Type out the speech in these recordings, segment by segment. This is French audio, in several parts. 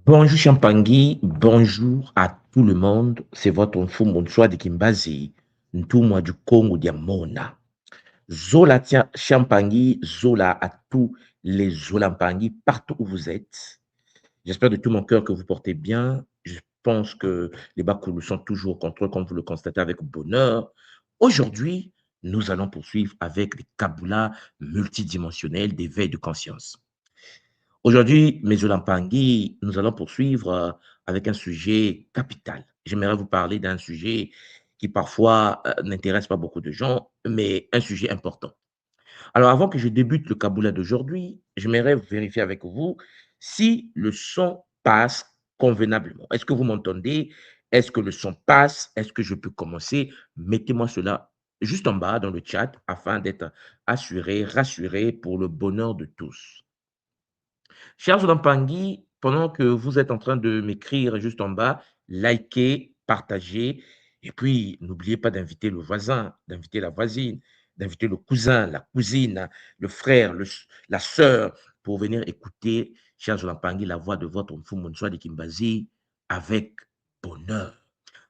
Bonjour Champangui, bonjour à tout le monde. C'est votre Mfumonswa de Kimbazi, Ntumwa du Congo Diamona. Zola Champangui, Zola à tous les Zolampangui, partout où vous êtes. J'espère de tout mon cœur que vous portez bien. Je pense que les Bakoulous sont toujours au contrôle, comme vous le constatez avec bonheur. Aujourd'hui, nous allons poursuivre avec des Kabbalah multidimensionnels d'éveil de conscience. Aujourd'hui, mes Olampangui, nous allons poursuivre avec un sujet capital. J'aimerais vous parler d'un sujet qui parfois n'intéresse pas beaucoup de gens, mais un sujet important. Alors, avant que je débute le Kaboula d'aujourd'hui, j'aimerais vérifier avec vous si le son passe convenablement. Est-ce que vous m'entendez? Est-ce que le son passe? Est-ce que je peux commencer? Mettez-moi cela juste en bas dans le chat afin d'être assuré, rassuré pour le bonheur de tous. Chers Olampangui, pendant que vous êtes en train de m'écrire juste en bas, likez, partagez, et puis n'oubliez pas d'inviter le voisin, d'inviter la voisine, d'inviter le cousin, la cousine, le frère, la sœur, pour venir écouter, chers Olampangui, la voix de votre Mfumonswa de Kimbazi avec bonheur.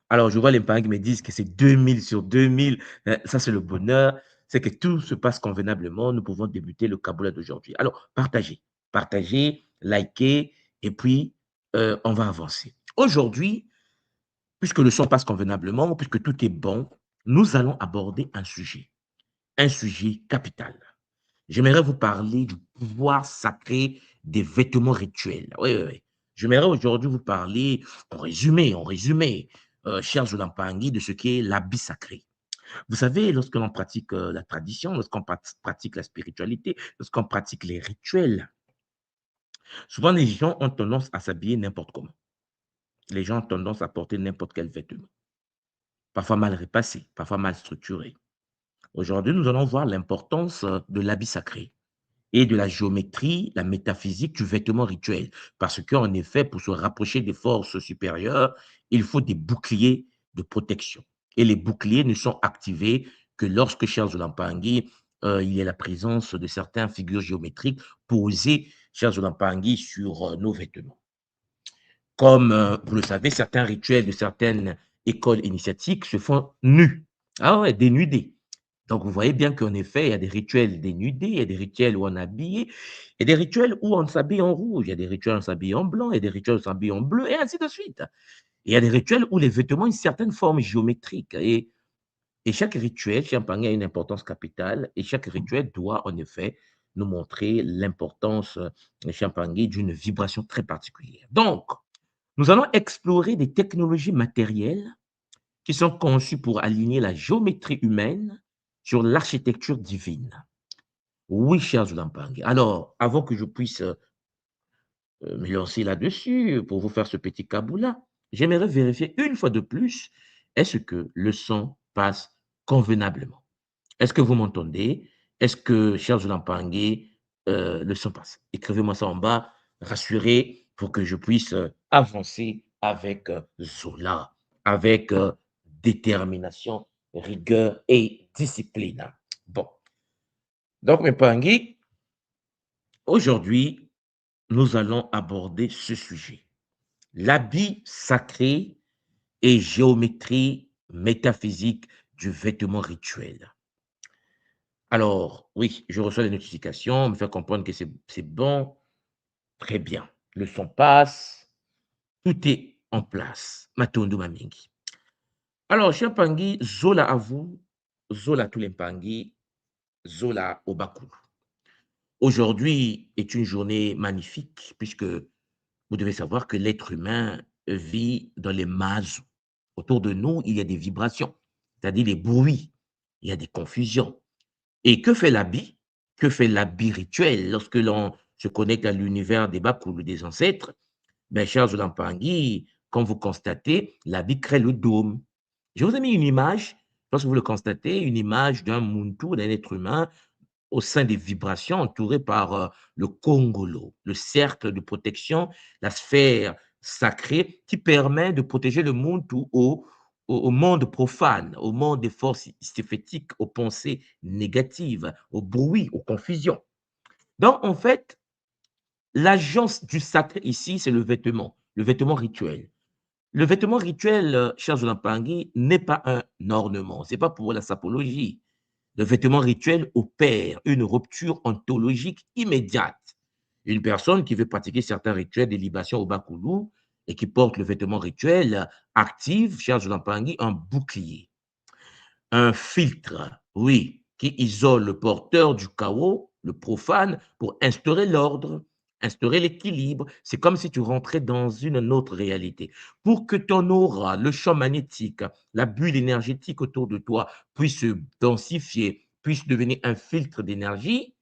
Alors, je vois les parents qui me disent que c'est 2000 sur 2000. Ça, c'est le bonheur. C'est que tout se passe convenablement. Nous pouvons débuter le Kaboula d'aujourd'hui. Alors, partagez, partagez, likez, et puis on va avancer. Aujourd'hui, puisque le son passe convenablement, puisque tout est bon, nous allons aborder un sujet capital. J'aimerais vous parler du pouvoir sacré des vêtements rituels. Oui, oui, oui. J'aimerais aujourd'hui vous parler, en résumé, chers Zolampangui, de ce qu'est l'habit sacré. Vous savez, lorsque l'on pratique la tradition, lorsqu'on pratique la spiritualité, lorsqu'on pratique les rituels, souvent les gens ont tendance à s'habiller n'importe comment. Les gens ont tendance à porter n'importe quel vêtement, parfois mal repassé, parfois mal structuré. Aujourd'hui, nous allons voir l'importance de l'habit sacré et de la géométrie, la métaphysique du vêtement rituel. Parce qu'en effet, pour se rapprocher des forces supérieures, il faut des boucliers de protection. Et les boucliers ne sont activés que lorsque, chers Olampangui, il y a la présence de certaines figures géométriques posées, chers Olampangui, sur nos vêtements. Comme vous le savez, certains rituels de certaines écoles initiatiques se font nus. Ah ouais, dénudés. Donc, vous voyez bien qu'en effet, il y a des rituels dénudés, il y a des rituels où on est habillé, il y a des rituels où on s'habille en rouge, il y a des rituels où on s'habille en blanc, il y a des rituels où on s'habille en bleu, et ainsi de suite. Il y a des rituels où les vêtements ont une certaine forme géométrique. Et chaque rituel, Champagne a une importance capitale, et chaque rituel doit en effet nous montrer l'importance, Champagne, d'une vibration très particulière. Donc, nous allons explorer des technologies matérielles qui sont conçus pour aligner la géométrie humaine sur l'architecture divine. Oui, cher Zulampang. Alors, avant que je puisse me lancer là-dessus pour vous faire ce petit kaboula, j'aimerais vérifier une fois de plus, est-ce que le son passe convenablement? Est-ce que vous m'entendez? Est-ce que, cher Zulampangé, le son passe? Écrivez-moi ça en bas, rassurez pour que je puisse avancer avec Zola, avec détermination, rigueur et discipline. Bon, donc mes pangis, aujourd'hui, nous allons aborder ce sujet. L'habit sacré et géométrie métaphysique du vêtement rituel. Alors, oui, je reçois des notifications, me faire comprendre que c'est bon, très bien. Le son passe, tout est en place. Matondo Mamingi. Alors, cher Pangui, Zola à vous, Zola à tous les Pangui, Zola au Bakou. Aujourd'hui est une journée magnifique puisque vous devez savoir que l'être humain vit dans les masses. Autour de nous, il y a des vibrations, c'est-à-dire des bruits, il y a des confusions. Et que fait l'habit? Que fait l'habit rituel lorsque l'on se connecte à l'univers des Bakoulou, des ancêtres? Mes chers Olampangui, comme vous constatez, l'habit crée le dôme. Je vous ai mis une image, lorsque vous le constatez, une image d'un Muntu, d'un être humain au sein des vibrations entouré par le Congolo, le cercle de protection, la sphère sacrée qui permet de protéger le Muntu au monde profane, au monde des forces stéphétiques, aux pensées négatives, au bruit, aux confusions. Donc, en fait, l'agence du sacré ici, c'est le vêtement. le vêtement rituel. Le vêtement rituel, cher Zolampangi, n'est pas un ornement, ce n'est pas pour la sapologie. Le vêtement rituel opère une rupture ontologique immédiate. Une personne qui veut pratiquer certains rituels de libation au Bakoulou et qui porte le vêtement rituel active, cher Zolampangi, un bouclier, un filtre, oui, qui isole le porteur du chaos, le profane, pour instaurer l'ordre, instaurer l'équilibre. C'est comme si tu rentrais dans une autre réalité. Pour que ton aura, le champ magnétique, la bulle énergétique autour de toi puisse se densifier, puisse devenir un filtre d'énergie,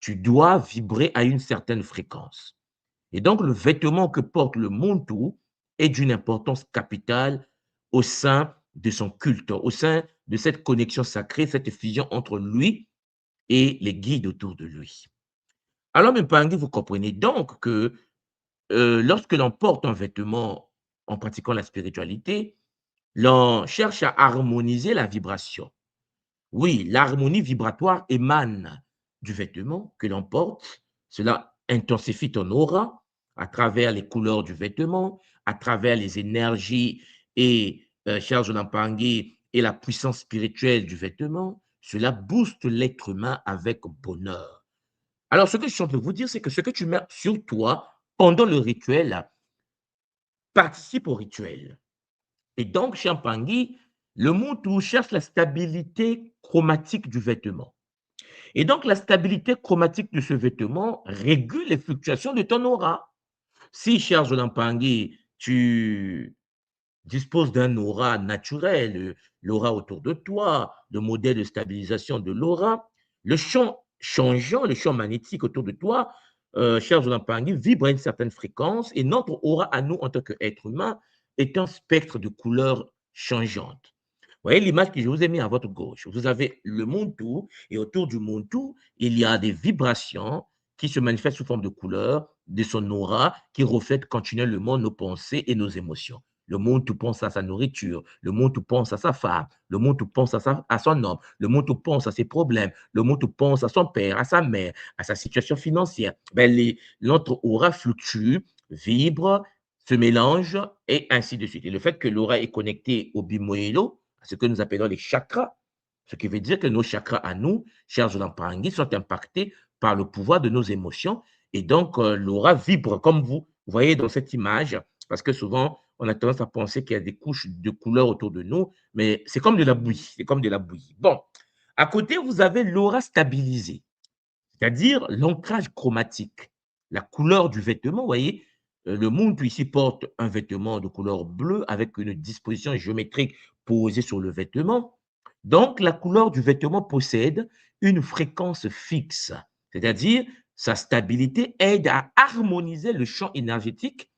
tu dois vibrer à une certaine fréquence. Et donc, le vêtement que porte le Muntu est d'une importance capitale au sein de son culte, au sein de cette connexion sacrée, cette fusion entre lui et les guides autour de lui. Alors, Mpangi, vous comprenez donc que lorsque l'on porte un vêtement en pratiquant la spiritualité, l'on cherche à harmoniser la vibration. Oui, l'harmonie vibratoire émane du vêtement que l'on porte. Cela intensifie ton aura à travers les couleurs du vêtement, à travers les énergies et, cher Jonampangui, et la puissance spirituelle du vêtement. Cela booste l'être humain avec bonheur. Alors, ce que je suis en train de vous dire, c'est que ce que tu mets sur toi pendant le rituel participe au rituel. Et donc, chez Mpangui, le Muntu cherche la stabilité chromatique du vêtement. Et donc, la stabilité chromatique de ce vêtement régule les fluctuations de ton aura. Si, cher Jonampangui, tu disposes d'un aura naturel, l'aura autour de toi, le modèle de stabilisation de l'aura, le champ changeant, le champ magnétique autour de toi, cher Jonampangui, vibre à une certaine fréquence et notre aura à nous en tant qu'être humain est un spectre de couleurs changeantes. Vous voyez l'image que je vous ai mise à votre gauche. Vous avez le Muntu et autour du Muntu, il y a des vibrations qui se manifestent sous forme de couleurs, de son aura, qui reflètent continuellement nos pensées et nos émotions. Le monde tout pense à sa nourriture, le monde tout pense à sa femme, le monde tout pense à son homme, le monde tout pense à ses problèmes, le monde tout pense à son père, à sa mère, à sa situation financière. Notre aura fluctue, vibre, se mélange et ainsi de suite. Et le fait que l'aura est connectée au bimoelo, à ce que nous appelons les chakras, ce qui veut dire que nos chakras à nous, chers Zolampangi, sont impactés par le pouvoir de nos émotions et donc l'aura vibre comme vous voyez dans cette image, parce que souvent, on a tendance à penser qu'il y a des couches de couleurs autour de nous, mais c'est comme de la bouillie. C'est comme de la bouillie. Bon, à côté, vous avez l'aura stabilisée, c'est-à-dire l'ancrage chromatique, la couleur du vêtement. Vous voyez, le monde ici porte un vêtement de couleur bleue avec une disposition géométrique posée sur le vêtement. Donc, la couleur du vêtement possède une fréquence fixe, c'est-à-dire sa stabilité aide à harmoniser le champ énergétique.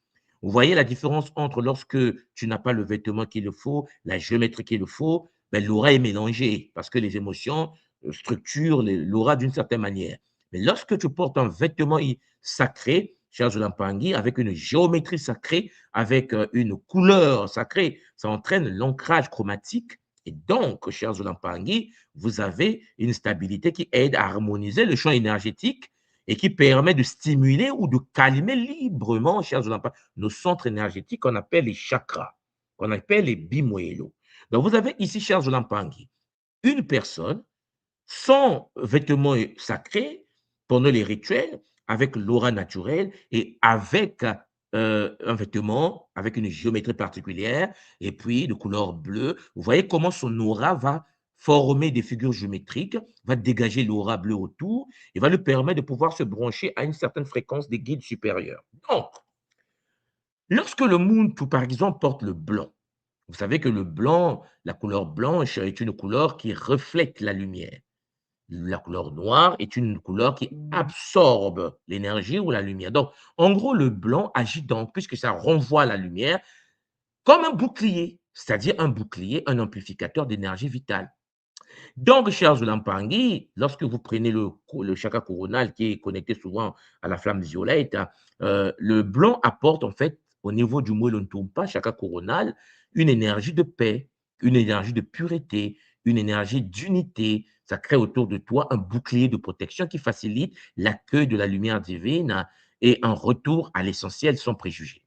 Vous voyez la différence entre lorsque tu n'as pas le vêtement qu'il le faut, la géométrie qu'il le faut, ben, l'aura est mélangée parce que les émotions structurent l'aura d'une certaine manière. Mais lorsque tu portes un vêtement sacré, cher Zolampangi, avec une géométrie sacrée, avec une couleur sacrée, ça entraîne l'ancrage chromatique. Et donc, cher Zolampangi, vous avez une stabilité qui aide à harmoniser le champ énergétique et qui permet de stimuler ou de calmer librement, chers Zolampangi, nos centres énergétiques qu'on appelle les chakras, qu'on appelle les bimoélos. Donc, vous avez ici, cher Zolampangi, une personne sans vêtements sacrés pendant les rituels, avec l'aura naturelle et avec un vêtement avec une géométrie particulière et puis de couleur bleue. Vous voyez comment son aura va former des figures géométriques, va dégager l'aura bleue autour et va lui permettre de pouvoir se brancher à une certaine fréquence des guides supérieurs. Donc, lorsque le Muntu, par exemple, porte le blanc, vous savez que le blanc, la couleur blanche est une couleur qui reflète la lumière. La couleur noire est une couleur qui absorbe l'énergie ou la lumière. Donc, en gros, le blanc agit donc, puisque ça renvoie la lumière, comme un bouclier, c'est-à-dire un bouclier, un amplificateur d'énergie vitale. Donc, cher Zulampangui, lorsque vous prenez le chakra coronal qui est connecté souvent à la flamme violette, le blanc apporte en fait au niveau du Mwelontumpa, chakra coronal, une énergie de paix, une énergie de pureté, une énergie d'unité. Ça crée autour de toi un bouclier de protection qui facilite l'accueil de la lumière divine et un retour à l'essentiel sans préjugés.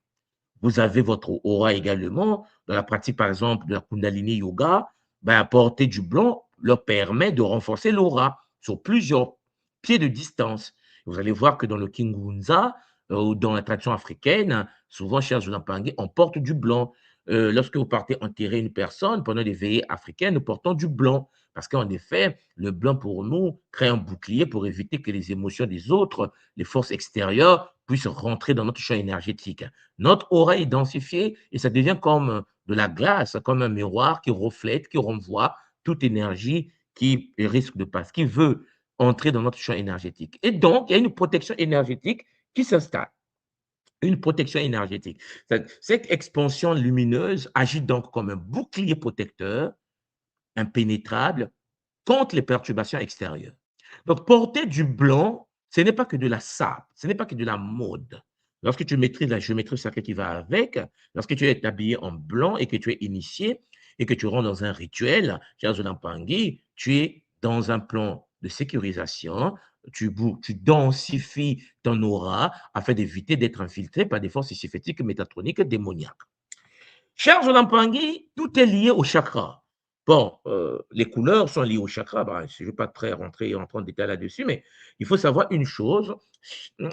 Vous avez votre aura également. Dans la pratique, par exemple, de la Kundalini Yoga, ben, porter du blanc leur permet de renforcer l'aura sur plusieurs pieds de distance. Vous allez voir que dans le Kingunza, ou dans la tradition africaine, souvent chez Azunapangi, on porte du blanc. Lorsque vous partez enterrer une personne, pendant les veillées africaines, nous portons du blanc. Parce qu'en effet, le blanc pour nous crée un bouclier pour éviter que les émotions des autres, les forces extérieures, puissent rentrer dans notre champ énergétique. Notre aura est densifiée et ça devient comme de la glace, comme un miroir qui reflète, qui renvoie toute énergie qui risque de passer, qui veut entrer dans notre champ énergétique. Et donc, il y a une protection énergétique qui s'installe. Une protection énergétique. Cette expansion lumineuse agit donc comme un bouclier protecteur impénétrable contre les perturbations extérieures. Donc, porter du blanc, ce n'est pas que de la sape, ce n'est pas que de la mode. Lorsque tu maîtrises la géométrie sacrée qui va avec, lorsque tu es habillé en blanc et que tu es initié et que tu rentres dans un rituel, cher Zolampangi, tu es dans un plan de sécurisation, tu densifies ton aura afin d'éviter d'être infiltré par des forces sympathiques, métatroniques, démoniaques. Cher Zolampangi, tout est lié au chakra. Bon, les couleurs sont liées au chakra. Ben, je ne vais pas très rentrer en détail là-dessus, mais il faut savoir une chose,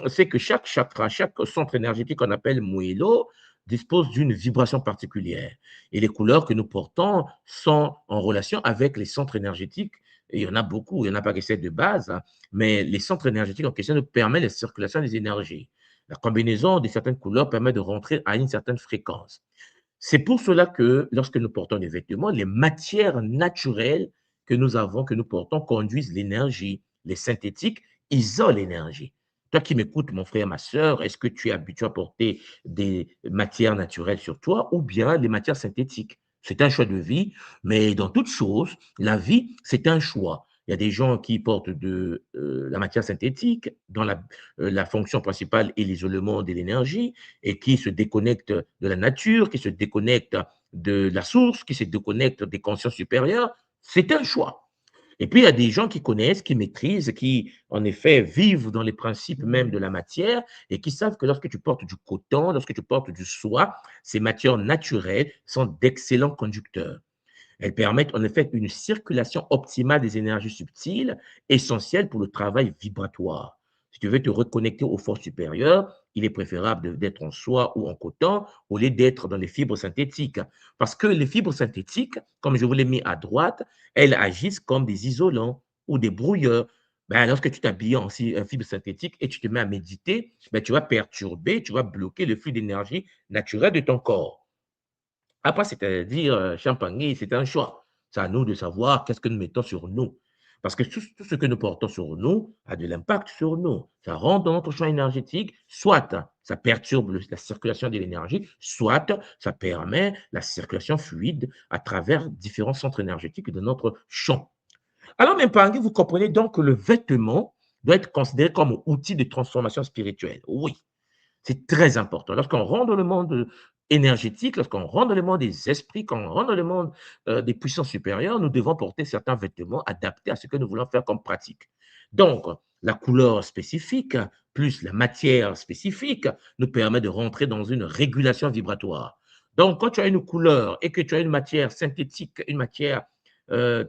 c'est que chaque chakra, chaque centre énergétique qu'on appelle moëlo, dispose d'une vibration particulière. Et les couleurs que nous portons sont en relation avec les centres énergétiques. Et il y en a beaucoup, il n'y en a pas que c'est de base, hein, mais les centres énergétiques en question nous permettent la circulation des énergies. La combinaison de certaines couleurs permet de rentrer à une certaine fréquence. C'est pour cela que lorsque nous portons des vêtements, les matières naturelles que nous avons, que nous portons, conduisent l'énergie. Les synthétiques isolent l'énergie. Toi qui m'écoutes, mon frère, ma sœur, est-ce que tu es habitué à porter des matières naturelles sur toi ou bien des matières synthétiques? C'est un choix de vie, mais dans toute chose, la vie, c'est un choix. Il y a des gens qui portent de la matière synthétique dont la fonction principale est l'isolement de l'énergie et qui se déconnectent de la nature, qui se déconnectent de la source, qui se déconnectent des consciences supérieures. C'est un choix. Et puis, il y a des gens qui connaissent, qui maîtrisent, qui, en effet, vivent dans les principes même de la matière et qui savent que lorsque tu portes du coton, lorsque tu portes du soie, ces matières naturelles sont d'excellents conducteurs. Elles permettent en effet une circulation optimale des énergies subtiles, essentielles pour le travail vibratoire. Si tu veux te reconnecter aux forces supérieures, il est préférable d'être en soie ou en coton au lieu d'être dans les fibres synthétiques. Parce que les fibres synthétiques, comme je vous l'ai mis à droite, elles agissent comme des isolants ou des brouilleurs. Ben, lorsque tu t'habilles en fibre synthétique et tu te mets à méditer, ben, tu vas perturber, tu vas bloquer le flux d'énergie naturelle de ton corps. Après, c'est-à-dire, Champagny, c'est un choix. C'est à nous de savoir qu'est-ce que nous mettons sur nous. Parce que tout ce que nous portons sur nous a de l'impact sur nous. Ça rentre dans notre champ énergétique, soit ça perturbe la circulation de l'énergie, soit ça permet la circulation fluide à travers différents centres énergétiques de notre champ. Alors, Mpangui, vous comprenez donc que le vêtement doit être considéré comme outil de transformation spirituelle. Oui, c'est très important. Lorsqu'on rentre dans le monde énergétique, lorsqu'on rentre dans le monde des esprits, quand on rentre dans le monde des puissances supérieures, nous devons porter certains vêtements adaptés à ce que nous voulons faire comme pratique. Donc, la couleur spécifique plus la matière spécifique nous permet de rentrer dans une régulation vibratoire. Donc, quand tu as une couleur et que tu as une matière synthétique, une matière euh,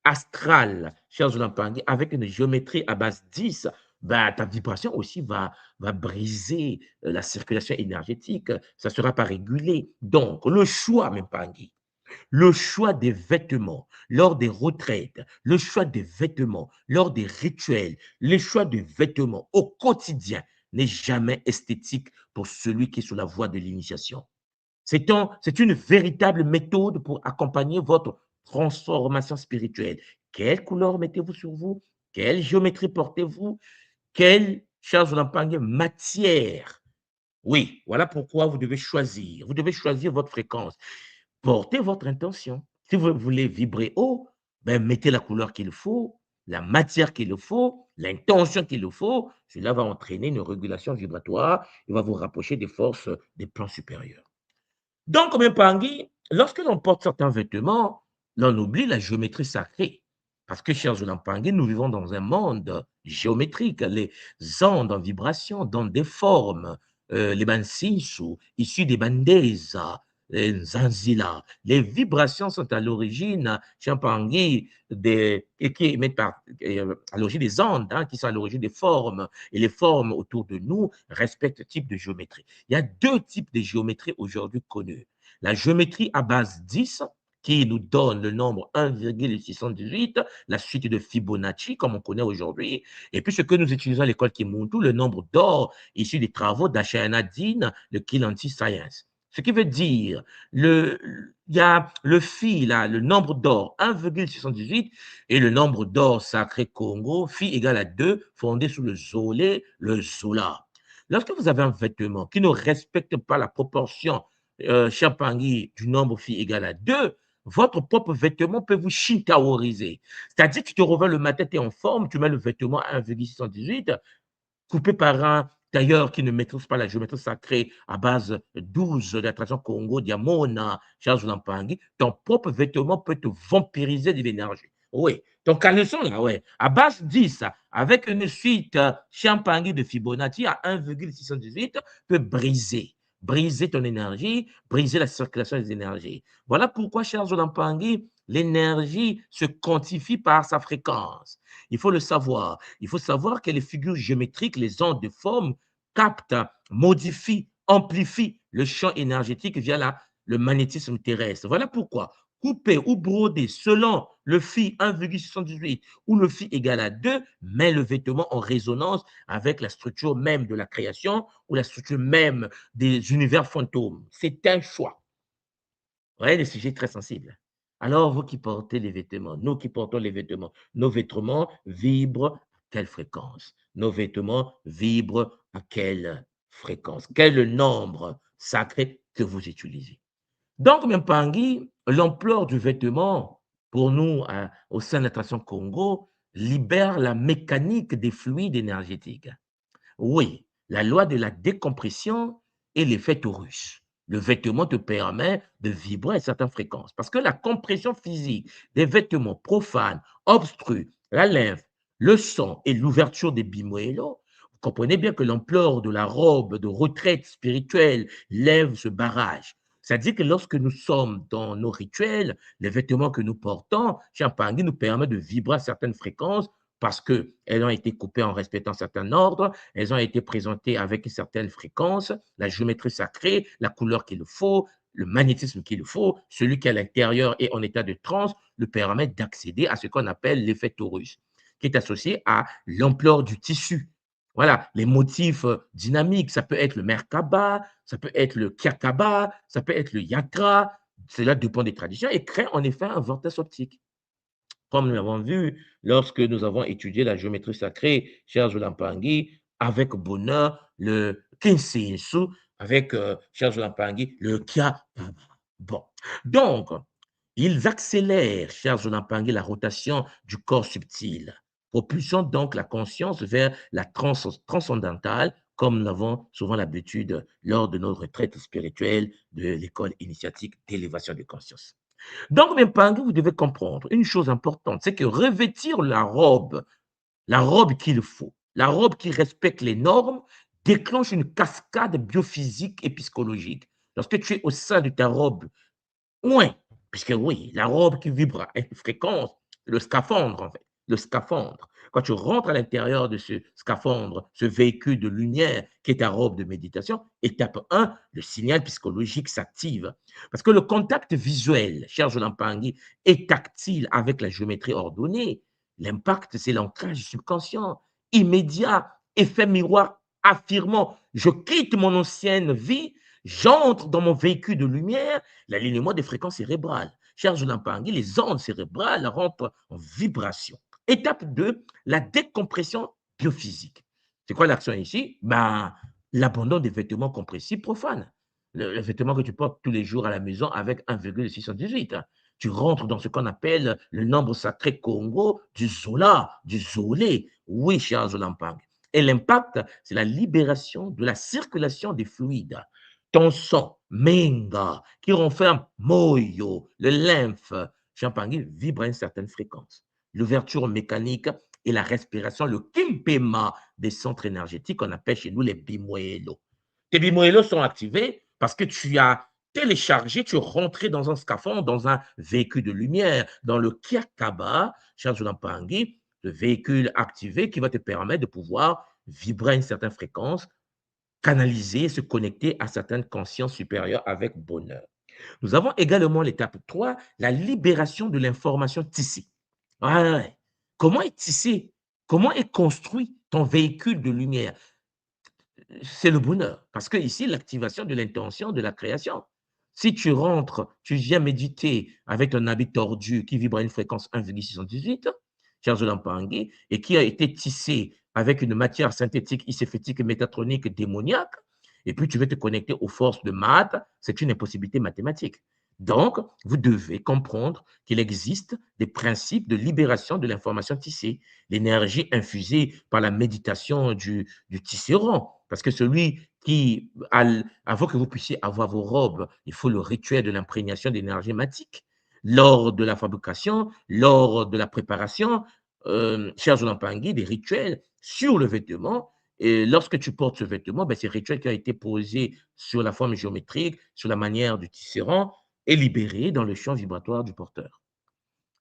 astrale, cher Zulampangui, avec une géométrie à base 10, bah, ta vibration aussi va briser la circulation énergétique. Ça ne sera pas régulé. Donc, le choix, Mpangui, le choix des vêtements lors des retraites, le choix des vêtements lors des rituels, le choix des vêtements au quotidien n'est jamais esthétique pour celui qui est sur la voie de l'initiation. C'est une véritable méthode pour accompagner votre transformation spirituelle. Quelle couleur mettez-vous sur vous? Quelle géométrie portez-vous? Quelle, chers Olampangé, matière? Oui, voilà pourquoi vous devez choisir. Vous devez choisir votre fréquence. Portez votre intention. Si vous voulez vibrer haut, ben mettez la couleur qu'il faut, la matière qu'il faut, l'intention qu'il faut. Cela va entraîner une régulation vibratoire et va vous rapprocher des forces des plans supérieurs. Donc, comme Pangui, lorsque l'on porte certains vêtements, l'on oublie la géométrie sacrée. Parce que, chers Pangui, nous vivons dans un monde géométrique. Les ondes en vibration donnent des formes les Bansisu, issus des Bandesa, les Nzanzila. Les vibrations sont à l'origine, Champangui, et qui émettent à l'origine des ondes, hein, qui sont à l'origine des formes. Et les formes autour de nous respectent le type de géométrie. Il y a deux types de géométrie aujourd'hui connus. La géométrie à base 10, qui nous donne le nombre 1,618, la suite de Fibonacci, comme on connaît aujourd'hui, et puis ce que nous utilisons à l'école Kimuntu, le nombre d'or issu des travaux d'Ashayana Dean, le Kilanti Science. Ce qui veut dire, il y a le phi, là, le nombre d'or, 1,618, et le nombre d'or sacré Congo, phi égale à 2, fondé sous le Zolé, le Zola. Lorsque vous avez un vêtement qui ne respecte pas la proportion Champangui du nombre phi égale à 2, votre propre vêtement peut vous shintaoriser. C'est-à-dire que tu te réveilles le matin, tu es en forme, tu mets le vêtement à 1,618, coupé par un tailleur qui ne maîtrise pas la géométrie sacrée à base 12 de la tradition Congo, Diamona, Charles Lampangi, ton propre vêtement peut te vampiriser de l'énergie. Oui, ton caleçon, là, ouais, à base 10, avec une suite Champangui de Fibonacci à 1,618, peut briser ton énergie, briser la circulation des énergies. Voilà pourquoi, Charles Lampangi, l'énergie se quantifie par sa fréquence. Il faut le savoir. Il faut savoir que les figures géométriques, les ondes de forme, captent, modifient, amplifient le champ énergétique via le magnétisme terrestre. Voilà pourquoi couper ou broder selon le phi 1,78 ou le phi égal à 2 met le vêtement en résonance avec la structure même de la création ou la structure même des univers fantômes. C'est un choix. Vous voyez, le sujet est très sensible. Alors, vous qui portez les vêtements, nous qui portons les vêtements, nos vêtements vibrent à quelle fréquence? Nos vêtements vibrent à quelle fréquence? Quel est le nombre sacré que vous utilisez? Donc, Mempangui, l'ampleur du vêtement, pour nous, au sein de la tradition Congo, libère la mécanique des fluides énergétiques. Oui, la loi de la décompression et l'effet torus. Le vêtement te permet de vibrer à certaines fréquences parce que la compression physique des vêtements profanes obstrue la lymphe, le sang et l'ouverture des bimuelos. Vous comprenez bien que l'ampleur de la robe de retraite spirituelle lève ce barrage. C'est-à-dire que lorsque nous sommes dans nos rituels, les vêtements que nous portons, Champagne nous permet de vibrer à certaines fréquences parce qu'elles ont été coupées en respectant certains ordres, elles ont été présentées avec une certaine fréquence, la géométrie sacrée, la couleur qu'il faut, le magnétisme qu'il faut, celui qui est à l'intérieur et en état de transe, le permet d'accéder à ce qu'on appelle l'effet torus, qui est associé à l'ampleur du tissu. Voilà, les motifs dynamiques, ça peut être le Merkaba, ça peut être le Kiakaba, ça peut être le Yakra, cela dépend des traditions et crée en effet un vortex optique. Comme nous l'avons vu lorsque nous avons étudié la géométrie sacrée, cher Zolampangi, avec bonheur, le Kinsinsu, avec cher Zolampangi, le Kia. Bon. Donc, ils accélèrent, cher Zolampangi, la rotation du corps subtil, propulsant donc la conscience vers la transcendantale, comme nous avons souvent l'habitude lors de nos retraites spirituelles de l'école initiatique d'élévation de conscience. Donc, mes parents, vous devez comprendre une chose importante, c'est que revêtir la robe qu'il faut, la robe qui respecte les normes, déclenche une cascade biophysique et psychologique. Lorsque tu es au sein de ta robe, ouais, puisque oui, la robe qui vibre à une fréquence, le scaphandre, en fait, le scaphandre. Quand tu rentres à l'intérieur de ce scaphandre, ce véhicule de lumière qui est ta robe de méditation, étape 1, le signal psychologique s'active. Parce que le contact visuel, cher Jolampangui, est tactile avec la géométrie ordonnée. L'impact, c'est l'ancrage subconscient, immédiat, effet miroir affirmant, je quitte mon ancienne vie, j'entre dans mon véhicule de lumière, l'alignement des fréquences cérébrales. Charge Lampangi, les ondes cérébrales rentrent en vibration. Étape 2, la décompression biophysique. C'est quoi l'action ici? Ben, l'abandon des vêtements compressifs profanes. Le vêtement que tu portes tous les jours à la maison avec 1,618. Tu rentres dans ce qu'on appelle le nombre sacré Congo du Zola, du Zolé. Oui, cher Zolampang. Et l'impact, c'est la libération de la circulation des fluides. Ton sang, Menga, qui renferme Moyo, le lymphe, Champangui, vibre à une certaine fréquence. L'ouverture mécanique et la respiration, le Kimpema des centres énergétiques qu'on appelle chez nous les bimuelos. Tes bimoélos sont activés parce que tu as téléchargé, tu es rentré dans un scaphandre, dans un véhicule de lumière, dans le Kiakaba, cher Pangui, le véhicule activé qui va te permettre de pouvoir vibrer à une certaine fréquence, canaliser, se connecter à certaines consciences supérieures avec bonheur. Nous avons également l'étape 3, la libération de l'information tissée. Ouais, ouais, ouais. Comment est tissé, comment est construit ton véhicule de lumière? C'est le bonheur. Parce que ici, l'activation de l'intention de la création. Si tu rentres, tu viens méditer avec un habit tordu qui vibre à une fréquence 1,618, cher Zolampangi, et qui a été tissé avec une matière synthétique, iséphétique, métatronique, démoniaque, et puis tu veux te connecter aux forces de maths, c'est une impossibilité mathématique. Donc, vous devez comprendre qu'il existe des principes de libération de l'information tissée, l'énergie infusée par la méditation du tisserand. Parce que celui qui, avant que vous puissiez avoir vos robes, il faut le rituel de l'imprégnation d'énergie matique. Lors de la fabrication, lors de la préparation, cher Zolampangi, des rituels sur le vêtement. Et lorsque tu portes ce vêtement, ben, c'est un rituel qui a été posé sur la forme géométrique, sur la manière du tisserand, est libéré dans le champ vibratoire du porteur.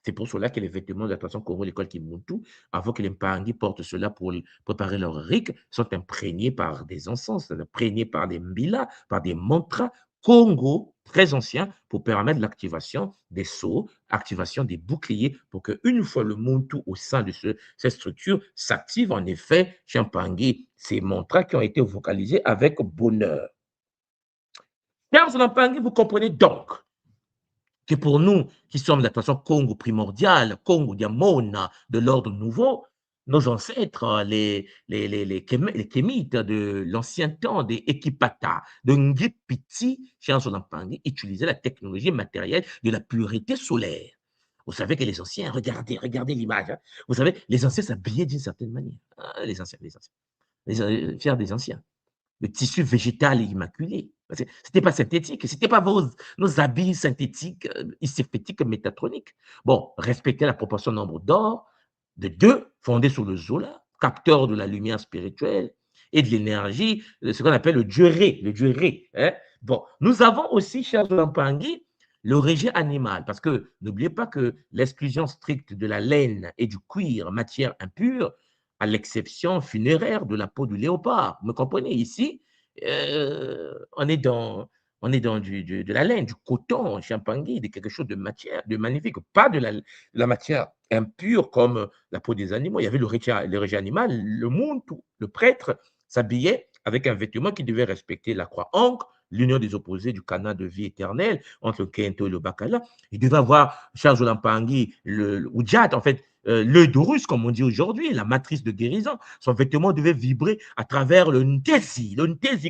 C'est pour cela que les vêtements de la tradition Congo, l'école Kimuntu, avant que les Mpangi portent cela pour préparer leur riz, sont imprégnés par des encens, imprégnés par des mbila, par des mantras Congo très anciens pour permettre l'activation des sceaux, activation des boucliers, pour qu'une fois le Muntu au sein de cette structure s'active en effet chez Mpangi, ces mantras qui ont été vocalisés avec bonheur. Chers Mpangi, vous comprenez donc que pour nous qui sommes de la tradition Congo primordiale, Congo Diamona, de l'ordre nouveau, nos ancêtres, les Kémites de l'ancien temps, des Ekipata, de Ngipiti, chez Solampangi, utilisaient la technologie matérielle de la pureté solaire. Vous savez que les anciens, regardez l'image, hein. Vous savez, les anciens s'habillaient d'une certaine manière. Ah, les anciens, fiers des anciens, le tissu végétal immaculé. Ce n'était pas synthétique, ce n'était pas nos habits synthétiques, iséphétiques, métatroniques. Bon, respecter la proportion nombre d'or, de deux, fondé sur le Zola, capteur de la lumière spirituelle et de l'énergie, ce qu'on appelle le Dieu Ré, hein. Bon, nous avons aussi, cher Lampangi, le régime animal, parce que n'oubliez pas que l'exclusion stricte de la laine et du cuir, matière impure, à l'exception funéraire de la peau du léopard. Vous me comprenez? Ici, on est dans de la laine, du coton, champangui, de quelque chose de matière, de magnifique, pas de la matière impure comme la peau des animaux. Il y avait le régime animal, le monde, le prêtre s'habillait avec un vêtement qui devait respecter la croix ancre, l'union des opposés du canal de vie éternelle entre le Kento et le Bakala. Il devait avoir, Charles Olampangui, le Oudjat, en fait, l'œil d'Horus, comme on dit aujourd'hui, la matrice de guérison. Son vêtement devait vibrer à travers le Ntezi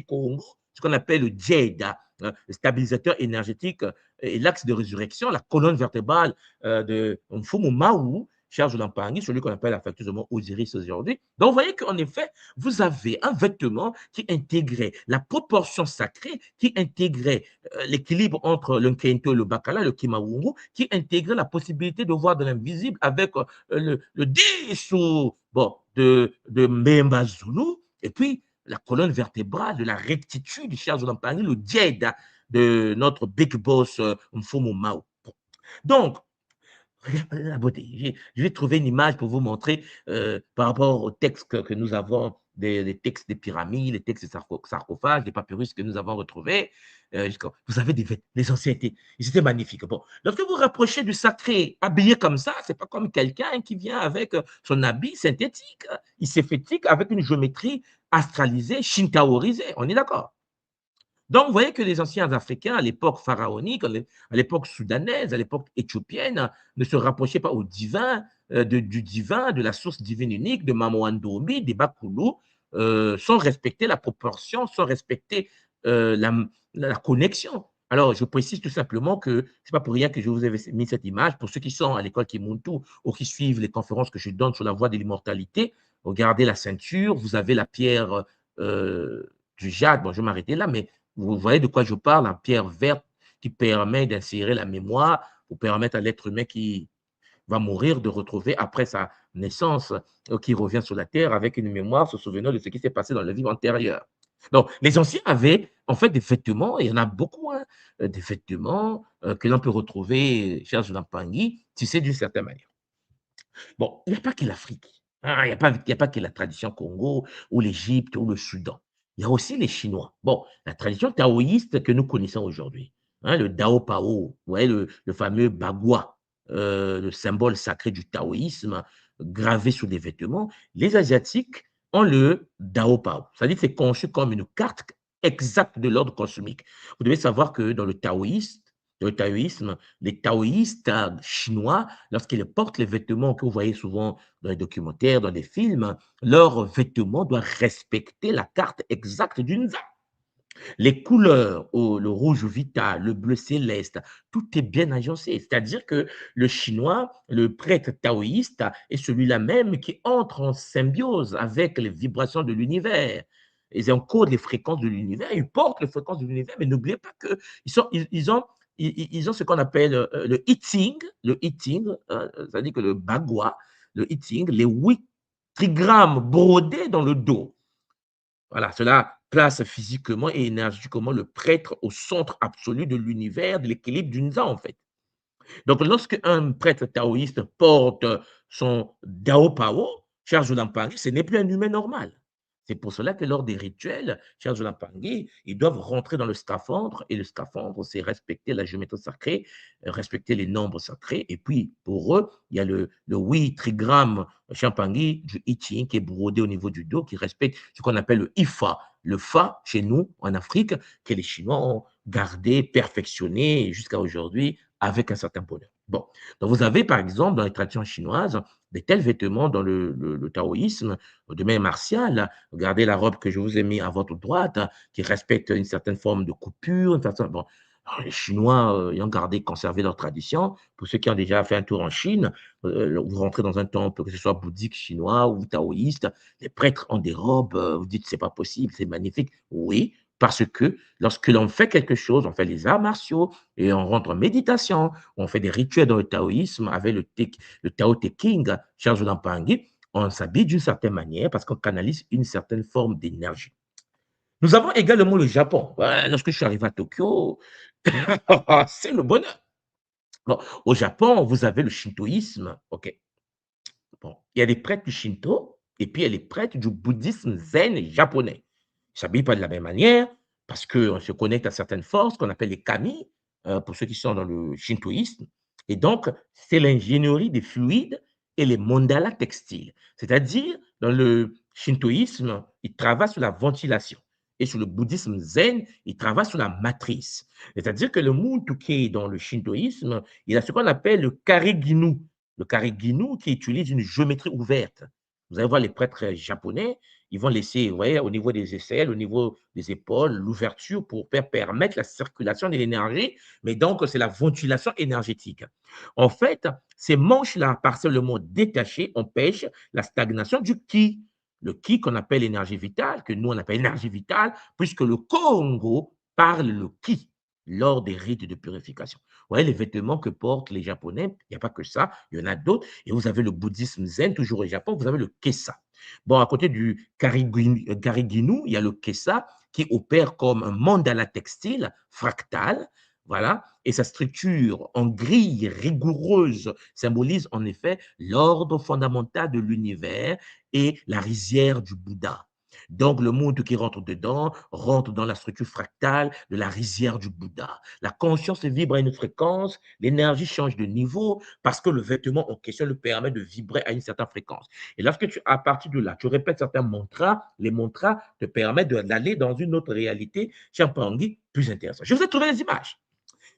Congo, ce qu'on appelle le Djeda, le stabilisateur énergétique et l'axe de résurrection, la colonne vertébrale de Mfumu Maou, Charles Lampangui, celui qu'on appelle affectueusement Osiris aujourd'hui. Donc, vous voyez qu'en effet, vous avez un vêtement qui intégrait la proportion sacrée, qui intégrait l'équilibre entre le Nkento et le Bakala, le Kimawungu, qui intégrait la possibilité de voir de l'invisible avec le Dessou bon, de Mbemba Zulu, et puis la colonne vertébrale de la rectitude, cher Zolampani, le Djeda de notre big boss Mfumu Mao. Donc, regardez la beauté. Je vais trouver une image pour vous montrer par rapport aux textes que nous avons, des textes des pyramides, les textes des sarcophages, des papyrus que nous avons retrouvés. Vous savez, les anciens ils étaient magnifiques. Bon, lorsque vous rapprochez du sacré habillé comme ça, c'est pas comme quelqu'un qui vient avec son habit synthétique, iséphétique, avec une géométrie astralisée, shintaorisée. On est d'accord? Donc, vous voyez que les anciens Africains, à l'époque pharaonique, à l'époque soudanaise, à l'époque éthiopienne, ne se rapprochaient pas au divin, du divin, de la source divine unique, de Mamouandomi, des Bakulu, sans respecter la proportion, sans respecter la connexion. Alors, je précise tout simplement que ce n'est pas pour rien que je vous ai mis cette image. Pour ceux qui sont à l'école Kimuntu ou qui suivent les conférences que je donne sur la voie de l'immortalité, regardez la ceinture, vous avez la pierre du jade. Bon, je vais m'arrêter là, mais vous voyez de quoi je parle, en pierre verte qui permet d'insérer la mémoire pour permettre à l'être humain qui va mourir de retrouver après sa naissance, qui revient sur la terre avec une mémoire, se souvenant de ce qui s'est passé dans la vie antérieure. Donc, les anciens avaient en fait des vêtements, et il y en a beaucoup, hein, des vêtements que l'on peut retrouver chez Jonathan Tanguy, tissés d'une certaine manière. Bon, il n'y a pas que l'Afrique, hein, il y a pas que la tradition Congo ou l'Égypte ou le Soudan. Il y a aussi les Chinois. Bon, la tradition taoïste que nous connaissons aujourd'hui, hein, le Dao Pao, vous voyez le fameux bagua, le symbole sacré du taoïsme gravé sur des vêtements. Les Asiatiques ont le Dao Pao. C'est-à-dire que c'est conçu comme une carte exacte de l'ordre cosmique. Vous devez savoir que dans le taoïsme, les taoïstes chinois, lorsqu'ils portent les vêtements que vous voyez souvent dans les documentaires, dans les films, leurs vêtements doivent respecter la carte exacte d'une Nza. Les couleurs, le rouge vital, le bleu céleste, tout est bien agencé. C'est-à-dire que le chinois, le prêtre taoïste, est celui-là même qui entre en symbiose avec les vibrations de l'univers. Ils encodent les fréquences de l'univers, ils portent les fréquences de l'univers, mais n'oubliez pas qu'ils ont ce qu'on appelle le hitting, c'est-à-dire que le bagua, le hitting, les 8 trigrammes brodés dans le dos. Voilà, cela place physiquement et énergétiquement le prêtre au centre absolu de l'univers, de l'équilibre d'une en fait. Donc, lorsque un prêtre taoïste porte son Dao Pao, cher Joulampangui, ce n'est plus un humain normal. C'est pour cela que lors des rituels, cher Joulampangui, ils doivent rentrer dans le scaphandre, et le scaphandre, c'est respecter la géométrie sacrée, respecter les nombres sacrés. Et puis, pour eux, il y a le 8 trigramme Champangui du I Ching qui est brodé au niveau du dos, qui respecte ce qu'on appelle le Ifa. Le Fa, chez nous, en Afrique, que les Chinois ont gardé, perfectionné jusqu'à aujourd'hui avec un certain bonheur. Bon, donc vous avez par exemple dans les traditions chinoises de tels vêtements dans le taoïsme, de même martial. Regardez la robe que je vous ai mis à votre droite, qui respecte une certaine forme de coupure. Bon, alors, les Chinois ayant gardé, conservé leur tradition, pour ceux qui ont déjà fait un tour en Chine, vous rentrez dans un temple, que ce soit bouddhique chinois ou taoïste, les prêtres ont des robes, vous dites c'est pas possible, c'est magnifique. Oui, parce que lorsque l'on fait quelque chose, on fait les arts martiaux et on rentre en méditation, on fait des rituels dans le taoïsme avec le Tao Te Ching, Charles Lampangi, on s'habille d'une certaine manière parce qu'on canalise une certaine forme d'énergie. Nous avons également le Japon. Ouais, lorsque je suis arrivé à Tokyo, c'est le bonheur. Bon, au Japon, vous avez le shintoïsme. OK. Bon, il y a des prêtres du Shinto et puis il y a les prêtres du bouddhisme zen japonais. Ils ne s'habillent pas de la même manière parce qu'on se connecte à certaines forces qu'on appelle les kami, pour ceux qui sont dans le shintoïsme. Et donc, c'est l'ingénierie des fluides et les mandalas textiles. C'est-à-dire, dans le shintoïsme, ils travaillent sur la ventilation. Et sur le bouddhisme zen, ils travaillent sur la matrice. C'est-à-dire que le Muntu qui est dans le shintoïsme, il a ce qu'on appelle le kariginu. Le kariginu qui utilise une géométrie ouverte. Vous allez voir les prêtres japonais, ils vont laisser, vous voyez, au niveau des aisselles, au niveau des épaules, l'ouverture pour permettre la circulation de l'énergie, mais donc c'est la ventilation énergétique. En fait, ces manches-là, partiellement détachées, empêchent la stagnation du ki. Le ki qu'on appelle énergie vitale, que nous on appelle énergie vitale, puisque le Congo parle le ki lors des rites de purification. Vous voyez les vêtements que portent les Japonais, il n'y a pas que ça, il y en a d'autres. Et vous avez le bouddhisme zen, toujours au Japon, vous avez le kessa. Bon, à côté du kariginu, il y a le kessa qui opère comme un mandala textile fractal, voilà, et sa structure en grille rigoureuse symbolise en effet l'ordre fondamental de l'univers et la rizière du Bouddha. Donc, le monde qui rentre dedans rentre dans la structure fractale de la rizière du Bouddha. La conscience vibre à une fréquence, l'énergie change de niveau parce que le vêtement en question le permet de vibrer à une certaine fréquence. Et lorsque à partir de là, tu répètes certains mantras, les mantras te permettent d'aller dans une autre réalité, Champangi, plus intéressante. Je vous ai trouvé les images.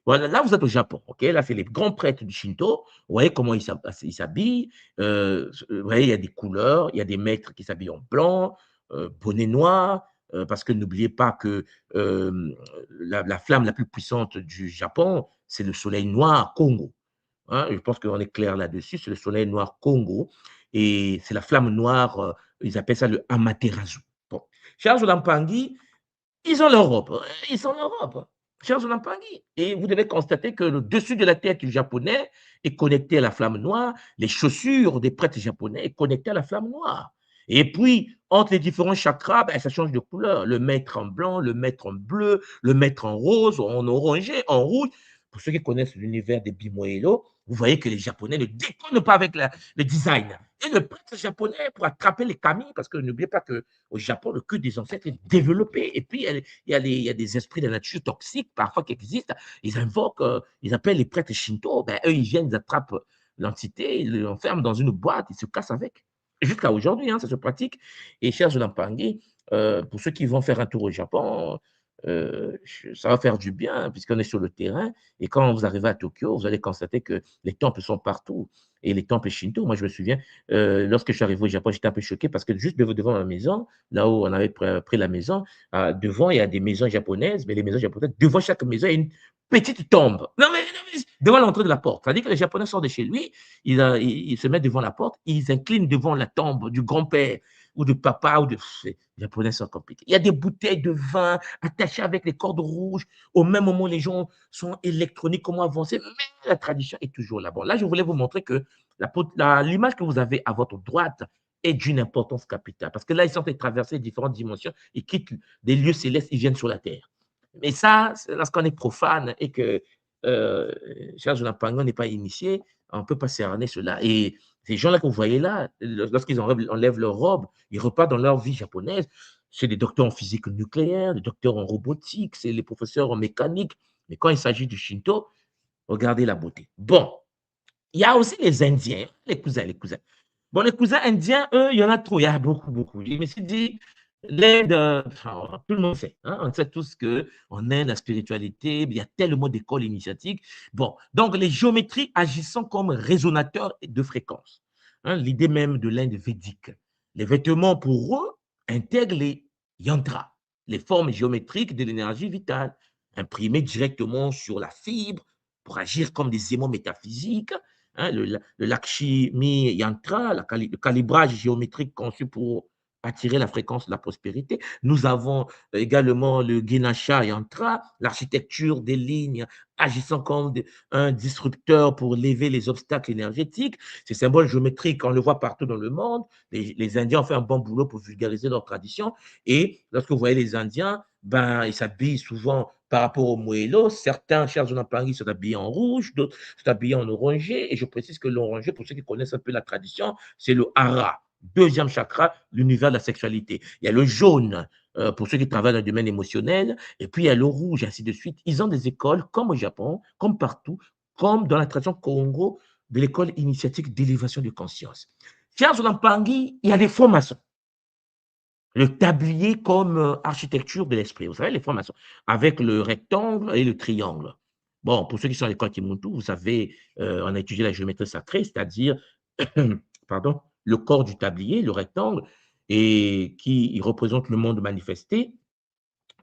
Voilà, là, vous êtes au Japon, ok? Là, c'est les grands prêtres du Shinto. Vous voyez comment ils s'habillent. Vous voyez, il y a des couleurs, il y a des maîtres qui s'habillent en blanc, bonnet noir, parce que n'oubliez pas que la flamme la plus puissante du Japon, c'est le soleil noir Congo. Hein, je pense qu'on est clair là-dessus, c'est le soleil noir Congo. Et c'est la flamme noire, ils appellent ça le Amaterasu. Bon. Charles Lampangi, ils ont leur robe, ils ont leur robe. Charles Lampangi. Et vous devez constater que le dessus de la tête du japonais est connecté à la flamme noire, les chaussures des prêtres japonais est connectées à la flamme noire. Et puis, entre les différents chakras, ben, ça change de couleur. Le mettre en blanc, le mettre en bleu, le mettre en rose, en orangé, en rouge. Pour ceux qui connaissent l'univers des Bimoélo, vous voyez que les Japonais ne déconnent pas avec le design. Et le prêtre japonais, pour attraper les kami, parce que n'oubliez pas qu'au Japon, le culte des ancêtres est développé. Et puis, il y a des esprits de la nature toxiques, parfois, qui existent. Ils invoquent, ils appellent les prêtres Shinto. Ben, eux, ils viennent, ils attrapent l'entité, ils l'enferment dans une boîte, ils se cassent avec. Jusqu'à aujourd'hui, hein, ça se pratique. Et cher Zolampangi, pour ceux qui vont faire un tour au Japon, ça va faire du bien puisqu'on est sur le terrain. Et quand vous arrivez à Tokyo, vous allez constater que les temples sont partout. Et les temples Shinto, moi je me souviens, lorsque je suis arrivé au Japon, j'étais un peu choqué parce que juste devant ma maison, là où on avait pris la maison, devant il y a des maisons japonaises, mais les maisons japonaises, devant chaque maison, il y a une petite tombe. Non, mais devant l'entrée de la porte. C'est-à-dire que les Japonais sortent de chez lui, ils se mettent devant la porte, ils inclinent devant la tombe du grand-père ou de papa ou de. Les Japonais sont compliqués. Il y a des bouteilles de vin attachées avec les cordes rouges. Au même moment, les gens sont électroniques, comment avancer, mais la tradition est toujours là. Bon, là, je voulais vous montrer que l'image que vous avez à votre droite est d'une importance capitale. Parce que là, ils sont en train de traverser différentes dimensions. Ils quittent des lieux célestes, ils viennent sur la terre. Mais ça, lorsqu'on est profane et que euh, Charles Jonathan n'est pas initié, on ne peut pas cerner cela. Et ces gens-là que vous voyez là, lorsqu'ils enlèvent leur robe, ils repartent dans leur vie japonaise. C'est des docteurs en physique nucléaire, des docteurs en robotique, c'est les professeurs en mécanique. Mais quand il s'agit du Shinto, regardez la beauté. Bon, il y a aussi les Indiens, les cousins, les cousins. Bon, les cousins indiens, eux, il y en a trop, il y a beaucoup, beaucoup. Je me suis dit, l'Inde, enfin, tout le monde sait, hein, on sait tous qu'en Inde, la spiritualité, il y a tellement d'écoles initiatiques. Bon, donc les géométries agissant comme résonateurs de fréquences. Hein, l'idée même de l'Inde védique. Les vêtements, pour eux, intègrent les yantras, les formes géométriques de l'énergie vitale, imprimées directement sur la fibre pour agir comme des aimants métaphysiques. Hein, le Lakshmi Yantra, le calibrage géométrique conçu pour attirer la fréquence de la prospérité. Nous avons également le Ganesha Yantra, l'architecture des lignes agissant comme un disrupteur pour lever les obstacles énergétiques. Ces symboles géométriques, on le voit partout dans le monde. Les Indiens ont fait un bon boulot pour vulgariser leur tradition. Et lorsque vous voyez les Indiens, ben, ils s'habillent souvent par rapport au moello. Certains, chers gens en Paris, sont habillés en rouge, d'autres sont habillés en orangé. Et je précise que l'orangé, pour ceux qui connaissent un peu la tradition, c'est le hara. Deuxième chakra, l'univers de la sexualité. Il y a le jaune, pour ceux qui travaillent dans le domaine émotionnel, et puis il y a le rouge, ainsi de suite. Ils ont des écoles, comme au Japon, comme partout, comme dans la tradition Congo, de l'école initiatique d'élévation de conscience. Chers Zolampangi, il y a des formations. Le tablier comme architecture de l'esprit. Vous savez, les formations, avec le rectangle et le triangle. Bon, pour ceux qui sont à l'école Kimuntu, vous savez, on a étudié la géométrie sacrée, c'est-à-dire pardon, le corps du tablier, le rectangle, et qui représente le monde manifesté,